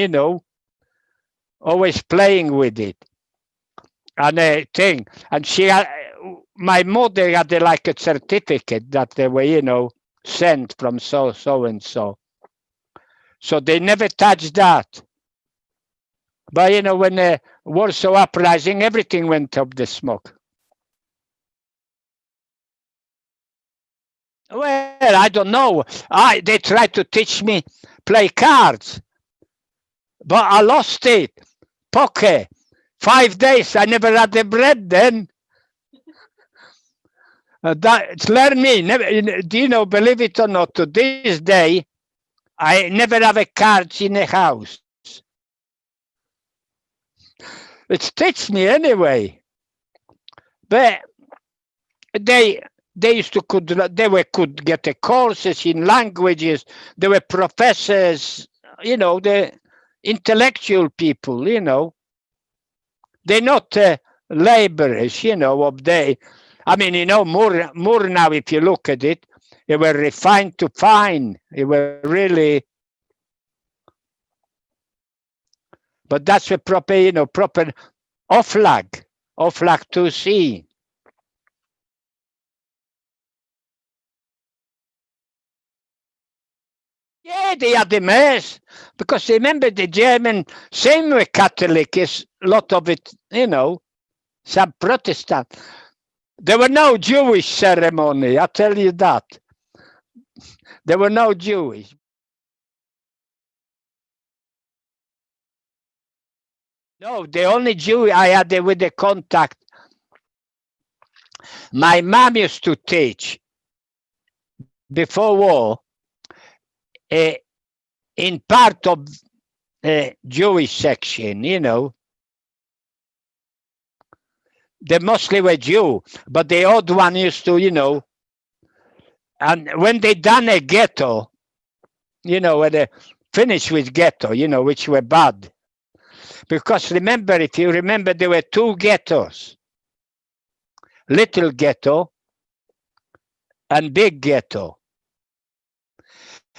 always playing with it. And a thing. And my mother had like a certificate that they were, sent from so and so. So they never touched that. But, when the Warsaw uprising, everything went up the smoke. Well, I don't know. They tried to teach me play cards, but I lost it. Poker. 5 days, I never had the bread then. That's learn me. Never, believe it or not, to this day, I never have a cards in a house. It teach me anyway. But they used to could get a courses in languages. They were professors, the intellectual people, They're not laborers, up there. I mean, you know, more now, if you look at it, they were refined to fine. They were really, but that's a proper, you know, proper off-lag 2C. Yeah, they had the mass, because remember the German, same with Catholic, is a lot of it, you know, some Protestant. There were no Jewish ceremony, I tell you that. There were no Jewish. No, the only Jew I had with the contact, my mom used to teach before war in part of Jewish section, you know. They mostly were Jew, but the odd one used to, you know, and when they done a ghetto, you know, when they finished with ghetto, you know, which were bad. Because remember, if you remember, there were two ghettos, little ghetto and big ghetto.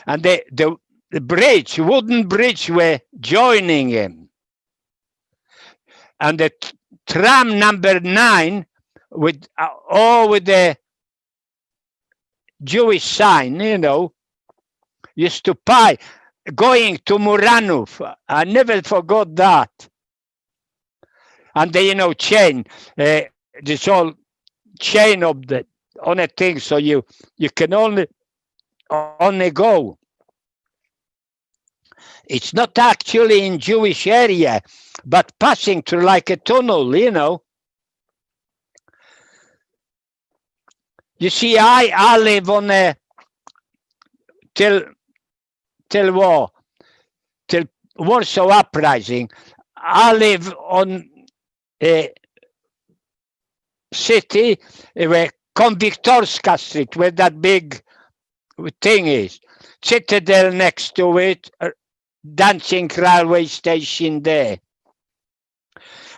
And the bridge, wooden bridge, were joining him. And the tram number 9 with all with the Jewish sign, you know, used to pay going to Muranov. I never forgot that. And they, you know, chain this whole chain of the on a thing, so you can only go. It's not actually in Jewish area, but passing through like a tunnel, you know. You see, I live on a till war, till Warsaw uprising. I live on a city where Konwiktorska Street, where that big thing is. Citadel next to it, dancing railway station there.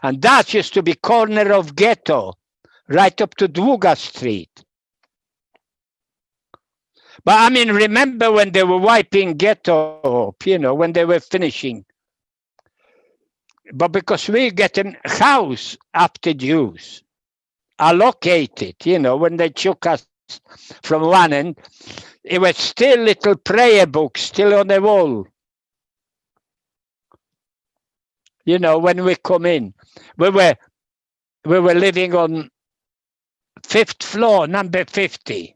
And that used to be corner of ghetto, right up to Długa Street. But I mean, remember when they were wiping ghetto up, you know, when they were finishing. But because we get a house after Jews, allocated, you know, when they took us from one end, it was still little prayer books still on the wall. You know, when we come in, we were living on 5th floor, number 50.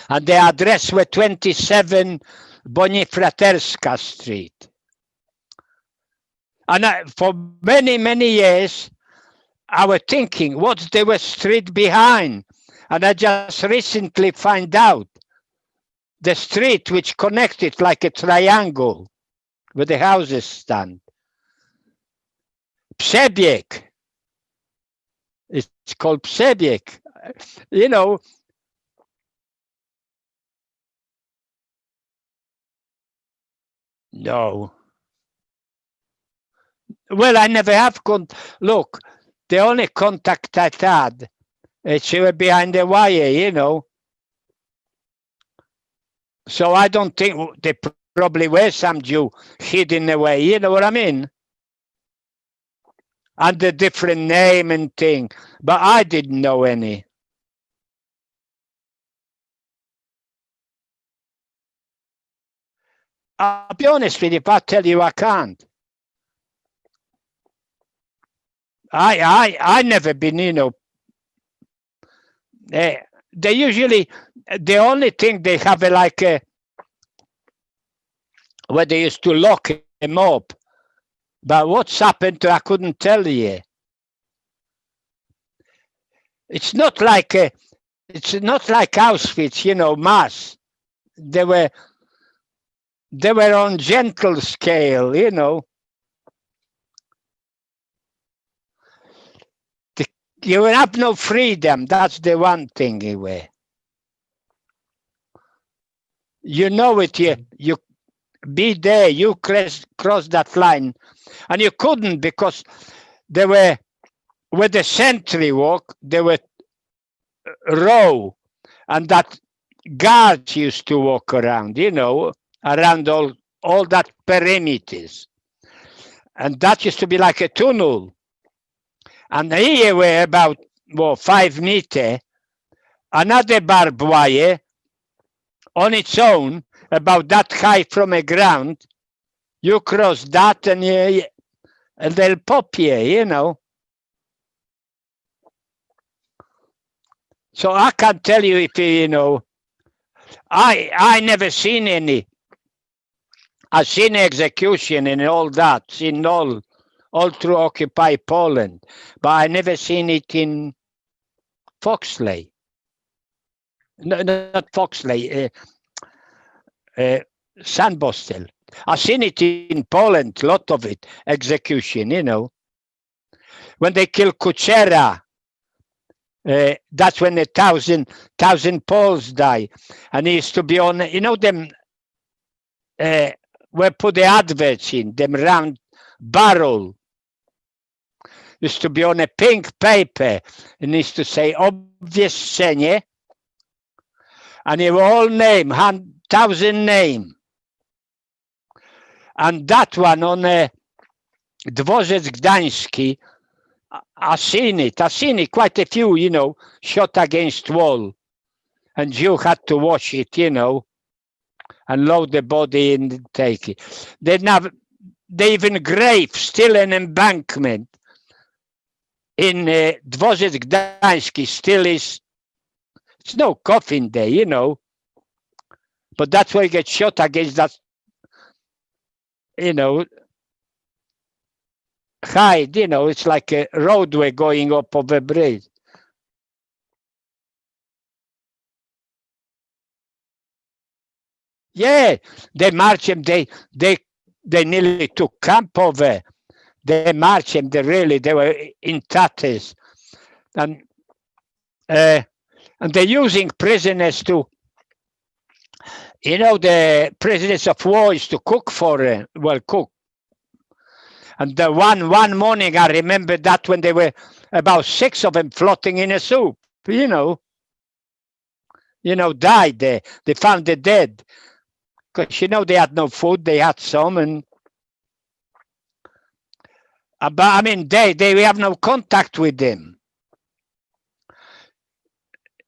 And the address was 27 Bonifraterska Street. And for many, many years, I was thinking, what's the street behind? And I just recently find out the street which connected like a triangle where the houses stand. Przebieg. It's called Przebieg. You know, no. Well, I never have look, the only contact I had, she was behind the wire, you know. So I don't think they probably were some Jew hidden away, you know what I mean? Under different name and thing, but I didn't know any. I'll be honest with you, if I tell you I can't. I never been, you know. They usually, the only thing they have like a, where they used to lock him up. But what's happened to, I couldn't tell you. It's not like Auschwitz, you know, mass. They were on gentle scale, you know. You have no freedom. That's the one thing anyway. You know it. You be there. You cross that line, and you couldn't because there were where the sentry walk, there were row, and that guards used to walk around, around all that perimeters. And that used to be like a tunnel. And here were about 5 meters, another barbed wire on its own, about that high from the ground. You cross that and they'll pop you, So I can't tell you if, I never seen any. I've seen execution and all that, seen all through occupied Poland, but I never seen it in Foxley. No, not Foxley, Sandbostel. I've seen it in Poland, lot of it, execution, When they kill Kuchera, that's when 1,000 Poles die. And he used to be on, them, where put the adverts in, them round barrel. Used to be on a pink paper and used to say obwieszczenie. And it was all name, 1,000 name. And that one on Dworzec Gdański, I've seen it, quite a few, shot against wall. And you had to watch it, and load the body and take it. They even grave, still an embankment in Dworzec Gdański, still is, it's no coffin there, but that's where you get shot against that, height, it's like a roadway going up of a bridge. Yeah, they march him, they nearly took camp over. They marched him, they were in tatters. And they're using prisoners to, the prisoners of war is to cook for them, cook. And the one morning, I remember that when there were about 6 of them floating in a soup, died there. They found them dead. Because, they had no food, they had some. But I mean, they have no contact with them.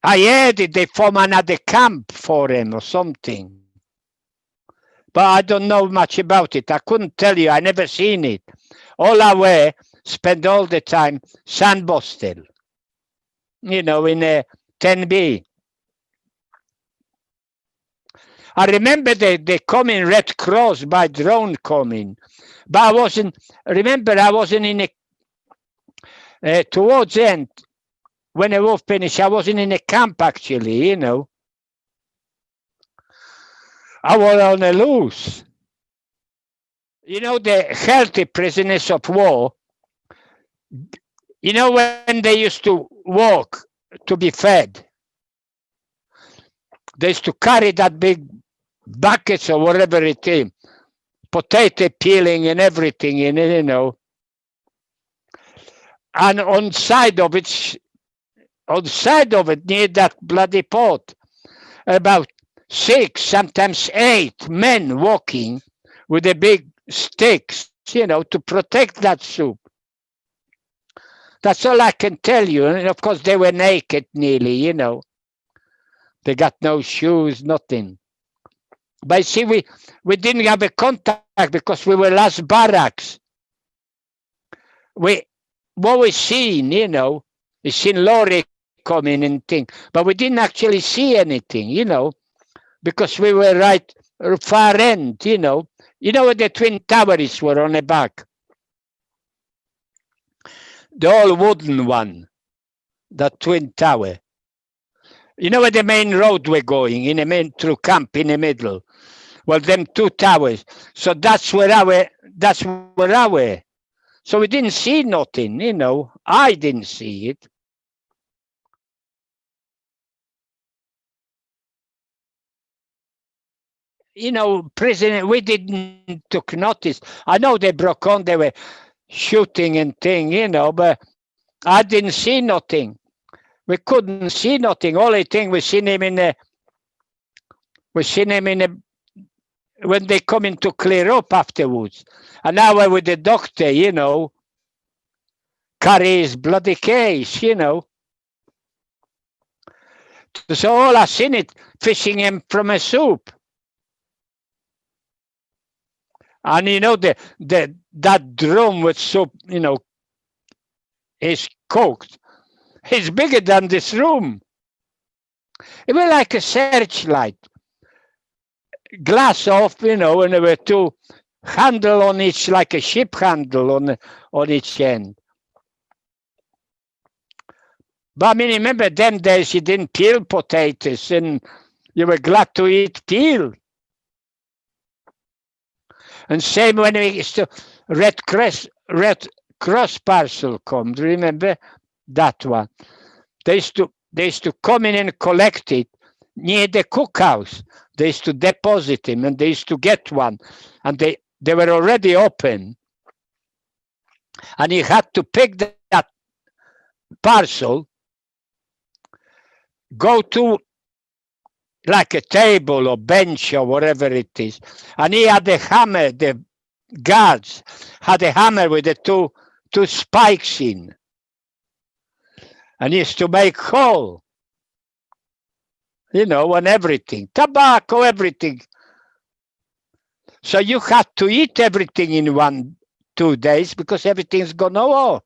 I heard it, they form another camp for them or something. But I don't know much about it. I couldn't tell you, I never seen it. All I were, spend all the time, Sandbostel, in a 10B. I remember they coming Red Cross by drone coming, but I wasn't in a, towards the end, when the war finished, I wasn't in a camp actually, I was on the loose. The healthy prisoners of war, when they used to walk to be fed, they used to carry that big buckets or whatever it is, potato peeling and everything in it, And on side of it, near that bloody pot, about 6, sometimes 8 men walking with the big sticks, to protect that soup. That's all I can tell you. And of course, they were naked nearly, They got no shoes, nothing. But see, we didn't have a contact because we were last barracks. What we seen, we seen lorry coming and thing, but we didn't actually see anything, because we were right far end, where the twin towers were on the back. The old wooden one, the twin tower. Where the main road were going, in the main through camp in the middle. Well, them 2 towers. So that's where I were. So we didn't see nothing, I didn't see it. Prisoner, we didn't took notice. I know they broke on, they were shooting and thing, but I didn't see nothing. We couldn't see nothing. Only thing we seen him in a, when they come in to clear up afterwards. And now we're with the doctor, you know, carry his bloody case, you know. So all I seen it fishing him from a soup. And you know, that drum with soup, you know, is cooked. It's bigger than this room. It was like a searchlight. Glass off, you know, and there were two handle on each, like a ship handle on each end. But I mean, remember them days you didn't peel potatoes and you were glad to eat peel. And same when we used to Red Cross parcel come, remember that one? They used to come in and collect it near the cookhouse. They used to deposit him and they used to get one. And they were already open. And he had to pick that parcel, go to like a table or bench or whatever it is. And he had a hammer, the guards had a hammer with the two spikes in. And he used to make hole, you know, and everything, tobacco, everything. So you had to eat everything in 1-2 days because everything's gone over.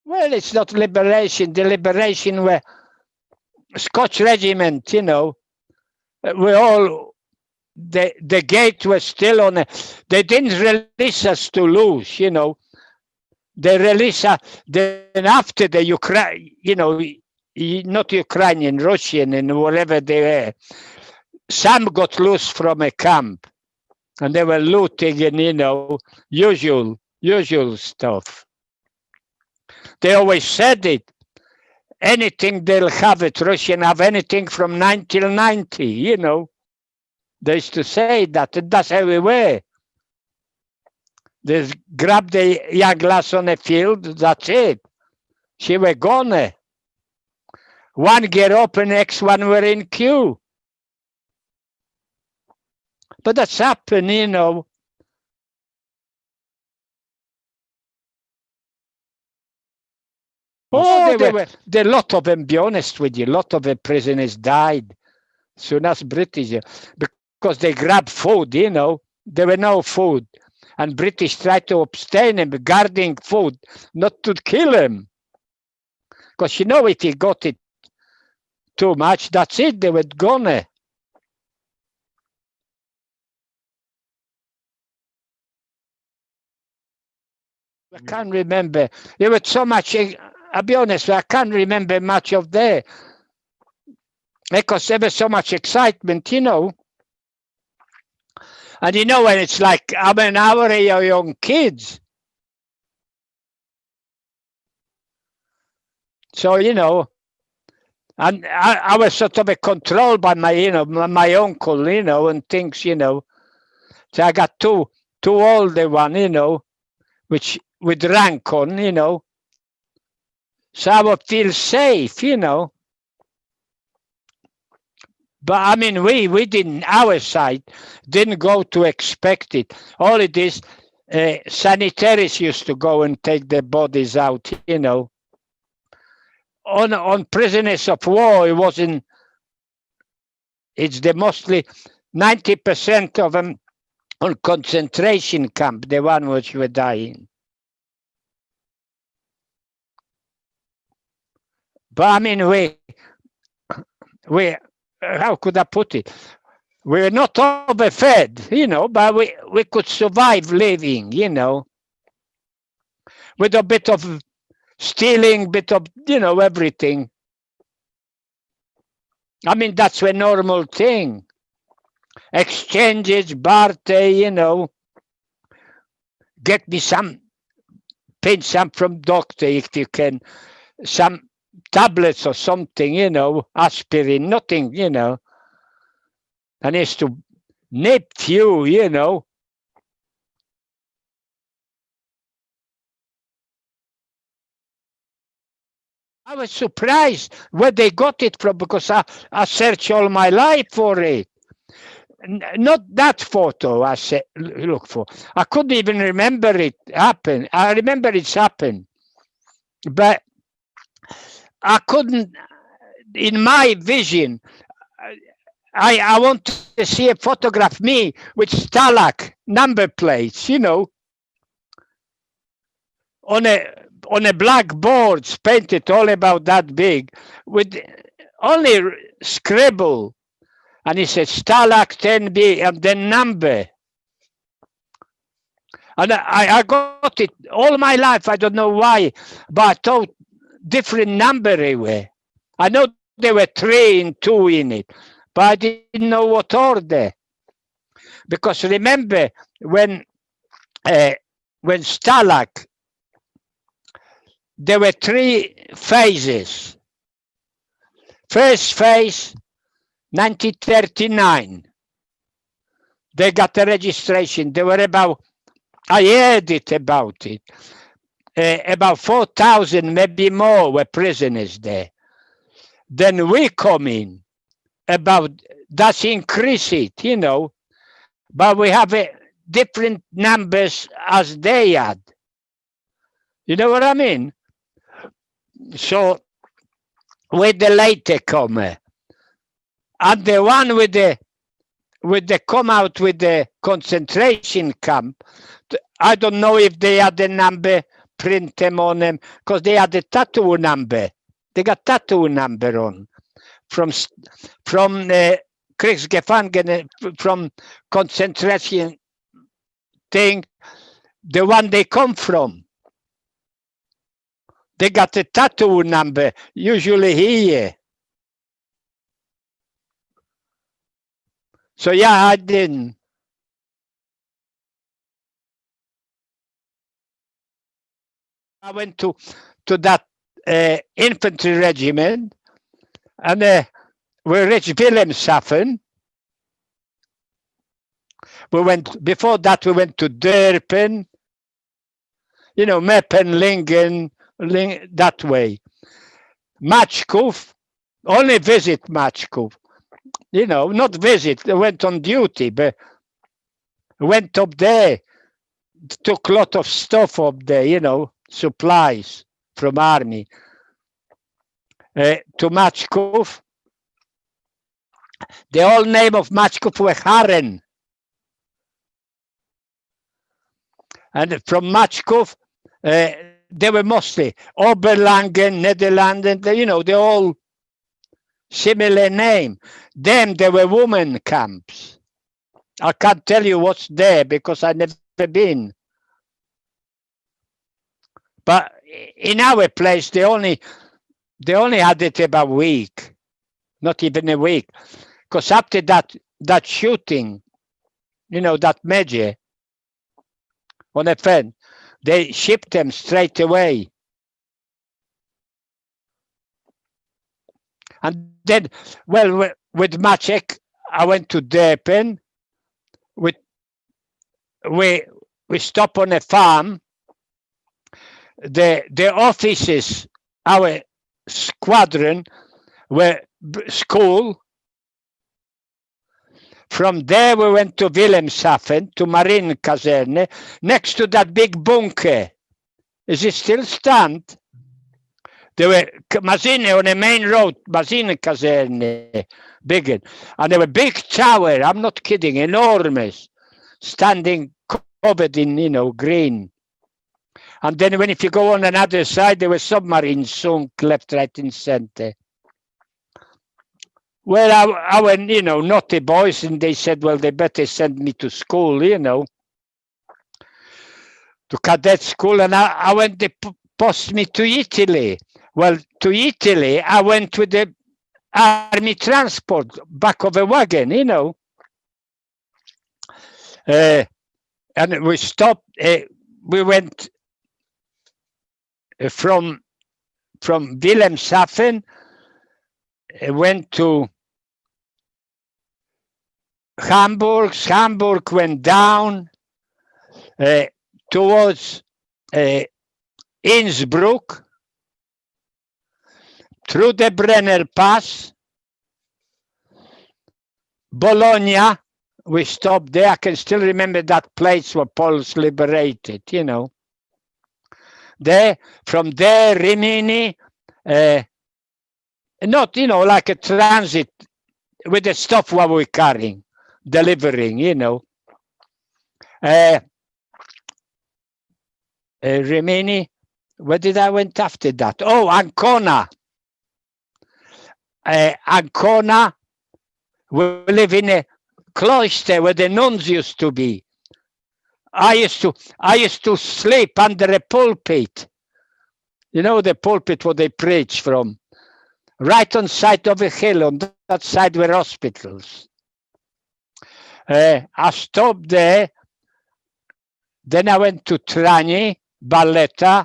Well, it's not liberation. The liberation were Scotch regiment, you know, we all, the gate was still on it. They didn't release us to lose, you know. They released us, then after the Ukraine, you know, not Ukrainian, Russian and whatever they were, some got loose from a camp and they were looting and, you know, usual stuff. They always said it. Anything they'll have it, Russian have anything from 9 till 90, you know. They used to say that, and that's how we were. They grabbed the young lass on the field, that's it. She were gone. One get up and next one were in queue. But that's happened, you know. Oh, there a lot of them, be honest with you, a lot of the prisoners died soon as British, because they grabbed food, you know, there were no food. And British tried to abstain him, guarding food, not to kill him. Because, you know, if he got it too much, that's it, they were gone. I can't remember. There was so much, I'll be honest, I can't remember much of there. Because there was so much excitement, you know. And you know, when it's like, I'm an hour of your young kids. So, you know, and I was sort of controlled by my, you know, my uncle, you know, and things, you know. So I got two older one, you know, which with rank on, you know. So I would feel safe, you know. But I mean, we didn't, our side didn't go to expect it. All it is, sanitaries used to go and take their bodies out, you know. On prisoners of war, it wasn't, it's the mostly 90% of them on concentration camp, the one which were dying. But I mean, we how could I put it? We're not overfed, you know, but we could survive living, you know, with a bit of stealing, bit of, you know, everything. I mean, that's a normal thing. Exchanges, barter, you know, get me some, pinch some from doctor if you can, some tablets or something, you know, aspirin, nothing, you know. And used to nephew, you know. I was surprised where they got it from, because I searched all my life for it. Not that photo I said look for. I couldn't even remember it happened. I remember it's happened, but I couldn't. In my vision, I want to see a photograph me with Stalag number plates, you know, on a black board, painted all about that big, with only scribble. And he said Stalag 10B and then number. And I got it all my life. I don't know why, but I thought different number they were. I know there were 3 and 2 in it, but I didn't know what order. Because remember when Stalag, there were 3 phases. First phase, 1939. They got the registration. They were about, I heard it about it. About 4,000, maybe more, were prisoners there. Then we come in, about, that's increase it, you know, but we have different numbers as they had. You know what I mean? So with the later comer, and the one with the come out with the concentration camp, I don't know if they had the number print them on them, because they had the tattoo number. They got tattoo number on from Kriegsgefangene, from concentration thing, the one they come from. They got a tattoo number, usually here. So yeah, I didn't. I went to that infantry regiment, and we reached Wilhelmshaven. We went, before that we went to Derpen, you know, Meppen, Lingen, that way. Machkov, only visit Machkov, you know, not visit, I went on duty, but went up there, took a lot of stuff up there, you know, supplies from army. To Machkov. The old name of Machkov was Haren. And from Machkov, they were mostly Oberlangen, Netherlands, you know, they all similar name. Them, they were women camps. I can't tell you what's there because I've never been. But in our place, they only had it about a week, not even a week. Because after that shooting, you know, that major on a friend, they shipped them straight away. And then, well, with Maciek, I went to Derpen. We stopped on a farm. The offices, our squadron, were school. From there we went to Wilhelmshaven, to Marine Kaserne, next to that big bunker. Is it still stand? There were Mazine on the main road, Mazine Kaserne, big. And there were big tower, I'm not kidding, enormous, standing covered in, you know, green. And then if you go on another side, there were submarines sunk left, right, and center. Well, I went, you know, naughty boys, and they said, well, they better send me to school, you know, to cadet school. And I went, they post me to Italy. Well, to Italy, I went with the army transport, back of a wagon, you know. And we stopped, we went from Wilhelmshaven, went to Hamburg went down towards Innsbruck, through the Brenner Pass, Bologna. We stopped there. I can still remember that place where Poles liberated, you know. There, from there, Rimini, not, you know, like a transit with the stuff what we're carrying, delivering, you know. Rimini, where did I went after that? Oh, Ancona. Ancona, we live in a cloister where the nuns used to be. I used to sleep under a pulpit. You know the pulpit where they preach from, right on side of a hill, on that side were hospitals. I stopped there. Then I went to Trani, Barletta.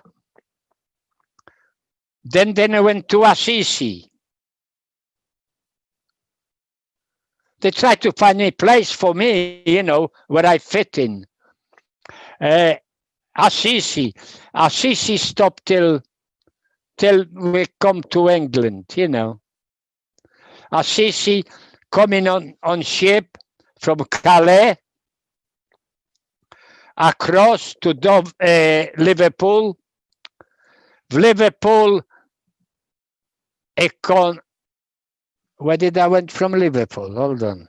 Then I went to Assisi. They tried to find a place for me, you know, where I fit in. Assisi stopped till we come to England, you know. Assisi coming on ship from Calais across to Liverpool. Liverpool, where did I went from Liverpool? Hold on.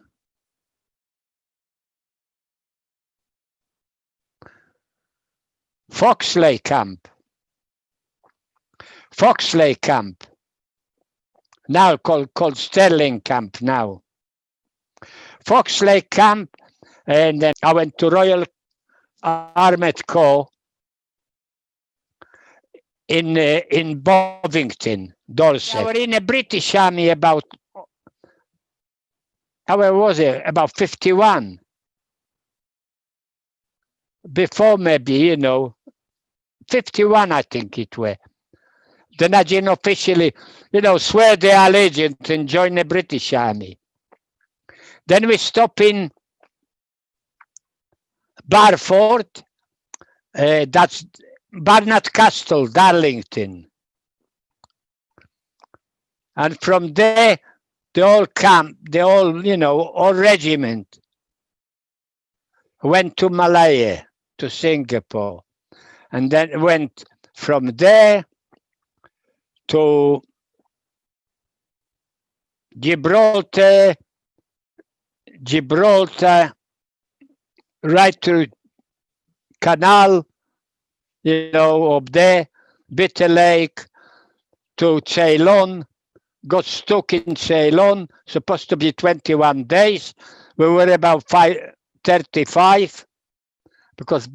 Foxley Camp. Now called Sterling Camp now. Foxley Camp, and then I went to Royal Armoured Corps in Bovington, Dorset. I was in a British Army about, how was it? About 51. Before maybe, you know, 51 I think it were. Then I didn't officially, you know, swear their allegiance and join the British Army. Then we stop in Barford, that's Barnard Castle, Darlington. And from there, the whole camp, the whole, you know, all regiment went to Malaya, to Singapore. And then went from there to Gibraltar, right to Canal, you know, up there, Bitter Lake, to Ceylon, got stuck in Ceylon, supposed to be 21 days. We were about 35 because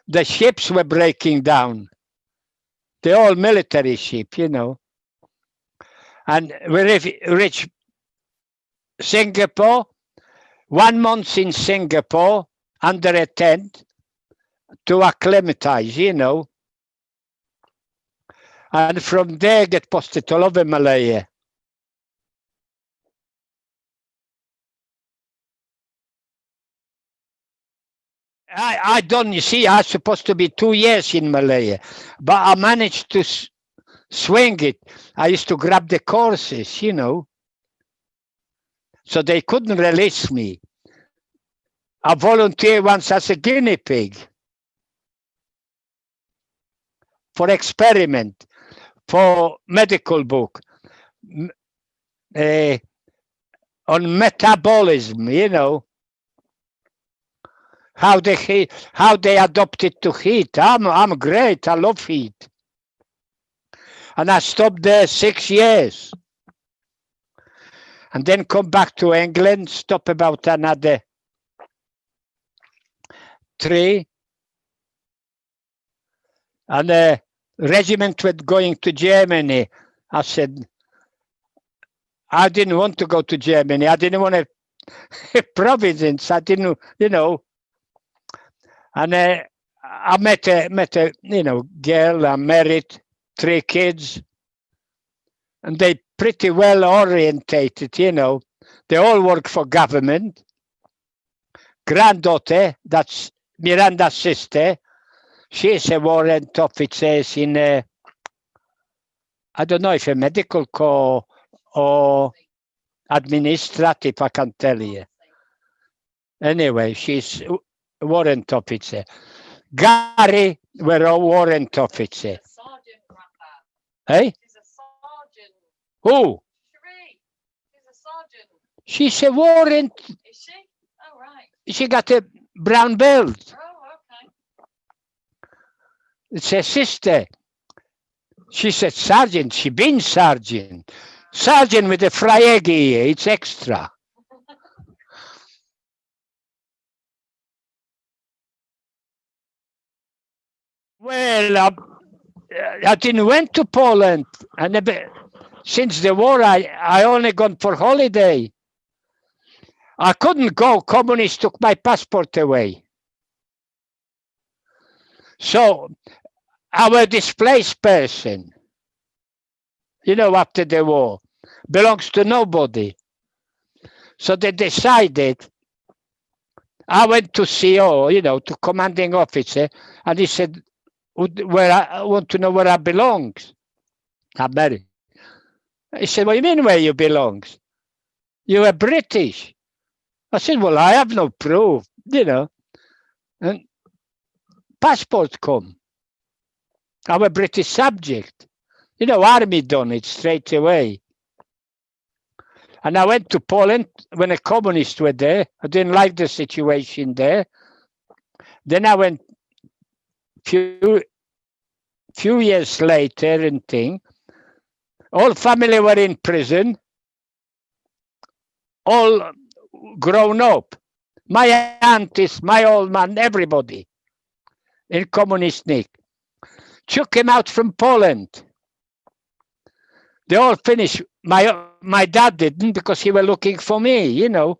the ships were breaking down. They're all military ship, you know. And we reached Singapore, 1 month in Singapore, under a tent, to acclimatize, you know. And from there get posted all over Malaya. I done, you see, I was supposed to be 2 years in Malaya, but I managed to swing it. I used to grab the courses, you know. So they couldn't release me. I volunteered once as a guinea pig for experiment, for medical book on metabolism, you know. How they adopted to heat. I'm great. I love heat. And I stopped there 6 years. And then come back to England, stop about another 3. And the regiment was going to Germany. I said, I didn't want to go to Germany. I didn't want a providence. I didn't, you know. And I met a you know, girl. I married, 3 kids, and they pretty well orientated, you know. They all work for government. granddaughter, that's Miranda's sister, she's a warrant officer in I don't know if a medical corps or administrative, I can't tell you. Anyway, she's a warrant officer. Gary were a warrant officer. Sergeant, Grandpa. Hey? She's a sergeant. Who? Cherie. She's a sergeant. She's a warrant. Is she? Oh, right. She got a brown belt. Oh, okay. It's her sister. She said sergeant. She been sergeant. Sergeant with a friegi. It's extra. Well, I didn't went to Poland, and since the war, I only gone for holiday. I couldn't go. Communists took my passport away. So I was a displaced person. You know, after the war, belongs to nobody. So they decided. I went to CO, you know, to commanding officer, and he said, "Where I want to know where I belong." I'm married. He said, "What do you mean where you belong? You are British." I said, "Well, I have no proof, you know." And passport come. I'm a British subject. You know, army done it straight away. And I went to Poland when the communists were there. I didn't like the situation there. Then I went few years later and thing. All family were in prison. All grown up. My aunties, my old man, everybody in communist nick. Took him out from Poland. They all finished. My dad didn't because he was looking for me, you know.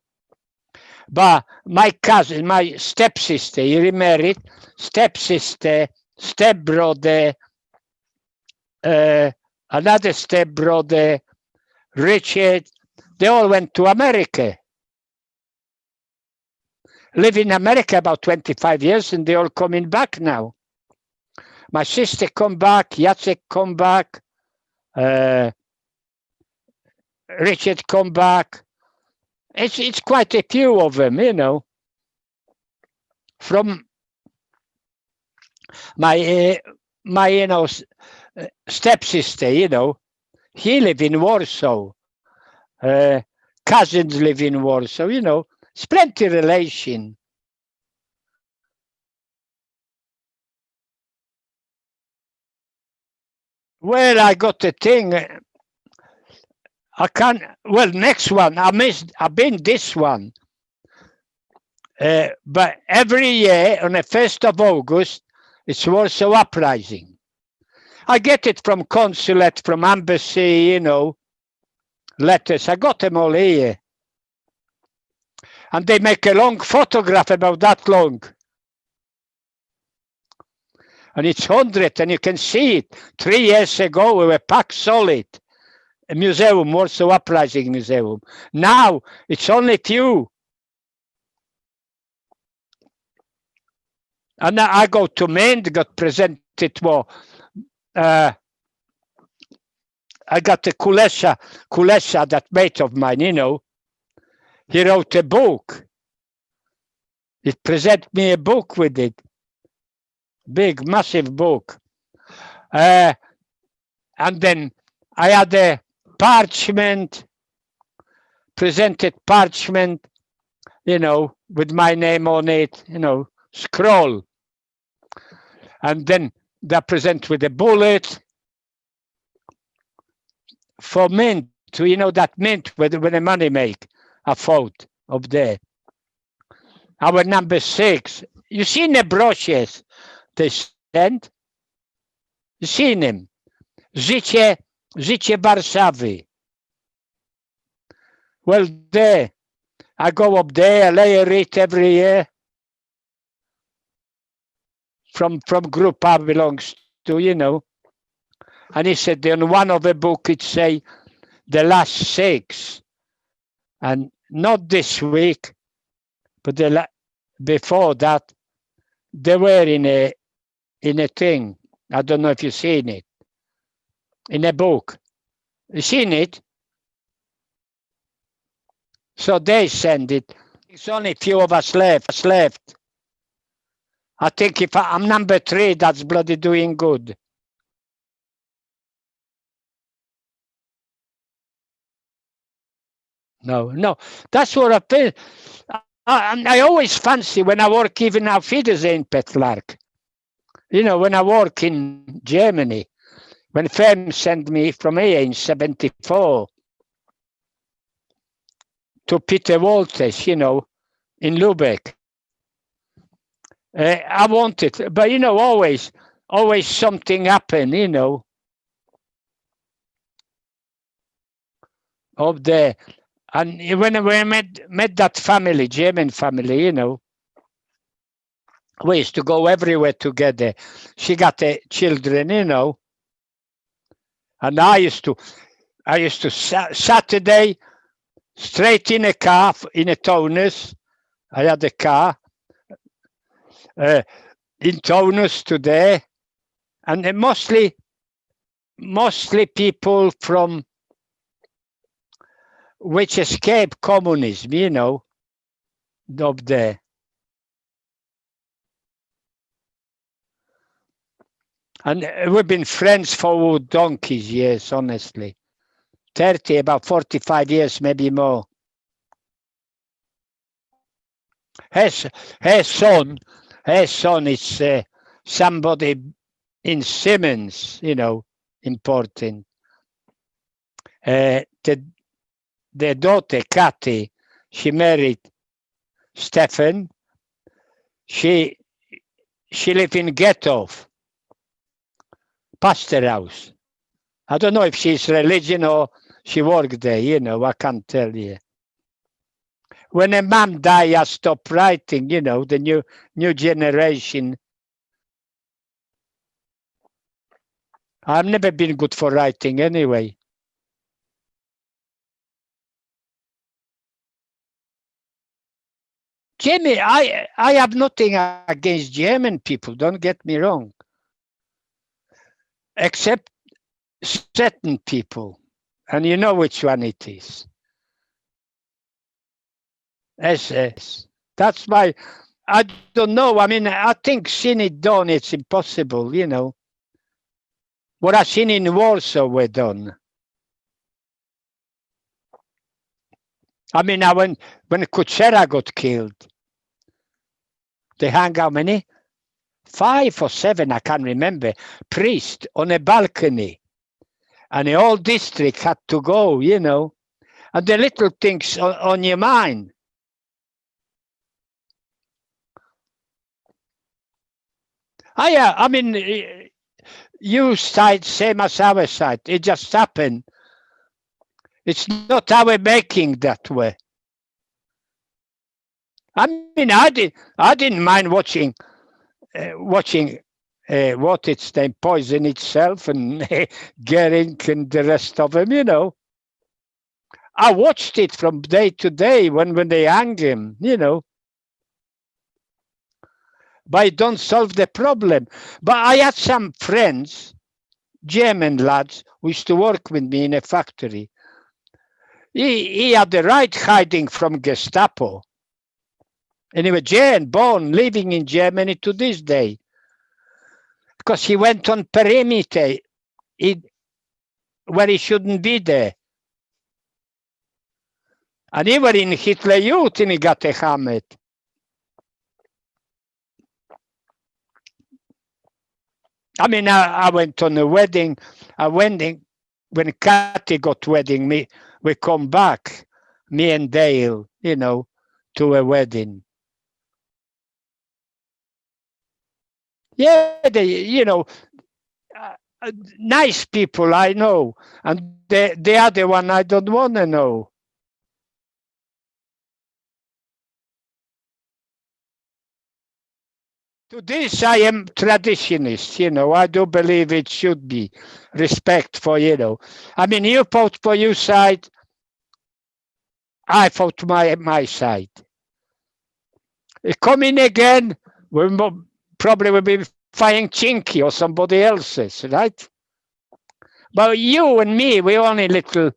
But my cousin, my stepsister, he remarried, stepsister, stepbrother, another stepbrother, Richard, they all went to America. Live in America about 25 years and they're all coming back now. My sister come back, Jacek come back, Richard come back. It's quite a few of them, you know. From my you know, stepsister, you know, he live in Warsaw. Cousins live in Warsaw, you know. It's plenty relation. Well, I got a thing. I can't. Well, next one. I missed. I've been this one. But every year on the 1st of August, it's Warsaw Uprising. I get it from consulate, from embassy, you know, letters. I got them all here. And they make a long photograph about that long. And it's 100, and you can see it. 3 years ago, we were packed solid. A museum, Warsaw Uprising Museum. Now, it's only few. And I go to Maine, got presented more. I got a Kulesha, that mate of mine, you know. He wrote a book. He presented me a book with it. Big, massive book. And then I had a parchment, presented parchment, you know, with my name on it, you know, scroll. And then they present with a bullet for mint, you know, that mint where the money make a vote up there. Our number 6. You seen the brochures they sent? You seen him? Życie Warszawy. Well, there, I go up there, I layer it every year. From group I belongs to, you know. And he said in one of the book it say the last 6. And not this week, but before that, they were in a thing. I don't know if you've seen it. In a book. You seen it? So they send it. It's only a few of us left. I think if I'm number 3, that's bloody doing good. No, that's what I feel. I always fancy when I work even auf Wiedersehen, Petlark. You know, when I work in Germany, when firms sent me from here in 74 to Peter Walters, you know, in Lubeck. I wanted, but you know, always something happened, you know, up there. And when I met that family, German family, you know, we used to go everywhere together. She got children, you know, and I used to Saturday straight in a car in a Taunus. I had a car in Taunus to there, and mostly people from which escaped communism, you know, up there. And we've been friends for donkey's years, honestly. 30, about 45 years, maybe more. Her son is somebody in Siemens, you know, important. The daughter, Kathy, she married Stefan. She lived in Ghetto, pastor house. I don't know if she's religion or she worked there, you know, I can't tell you. When a mom died, I stopped writing, you know, the new generation. I've never been good for writing anyway. Jimmy, I have nothing against German people, don't get me wrong. Except certain people, and you know which one it is. SS. That's why I don't know. I mean, I think seeing it done, it's impossible, you know. What I've seen in Warsaw were done. I mean, when Kuchera got killed, they hung how many? 5 or 7, I can't remember, priests on a balcony. And the whole district had to go, you know. And the little things on your mind. I mean, you side, same as our side. It just happened. It's not our making that way. I mean, I didn't mind watching what it's named, Poison itself and Goering and the rest of them, you know. I watched it from day to day when they hang him, you know. But it don't solve the problem. But I had some friends, German lads, who used to work with me in a factory. He had the right hiding from Gestapo. Anyway, German, born, living in Germany to this day. Because he went on perimeter where he shouldn't be there. And he was in Hitler Youth and he got a hammer. I mean, I went on a wedding. When Kathy got wedding, we come back, me and Dale, you know, to a wedding. Yeah, you know, nice people I know, and the other one I don't want to know. To this, I am traditionist, you know, I do believe it should be respect for, you know. I mean, you fought for your side, I fought my side. He come in again, probably will be fighting Chinky or somebody else's, right? But you and me, we're only little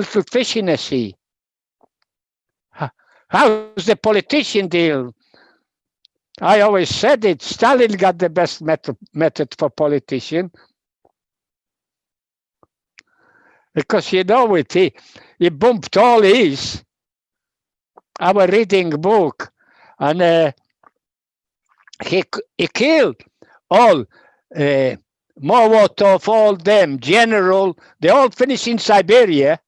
fish in the sea. How's the politician deal? I always said it. Stalin got the best method for politician. Because you know it, he bumped all his. Our reading book, and he killed all Molotov, all them general. They all finished in Siberia.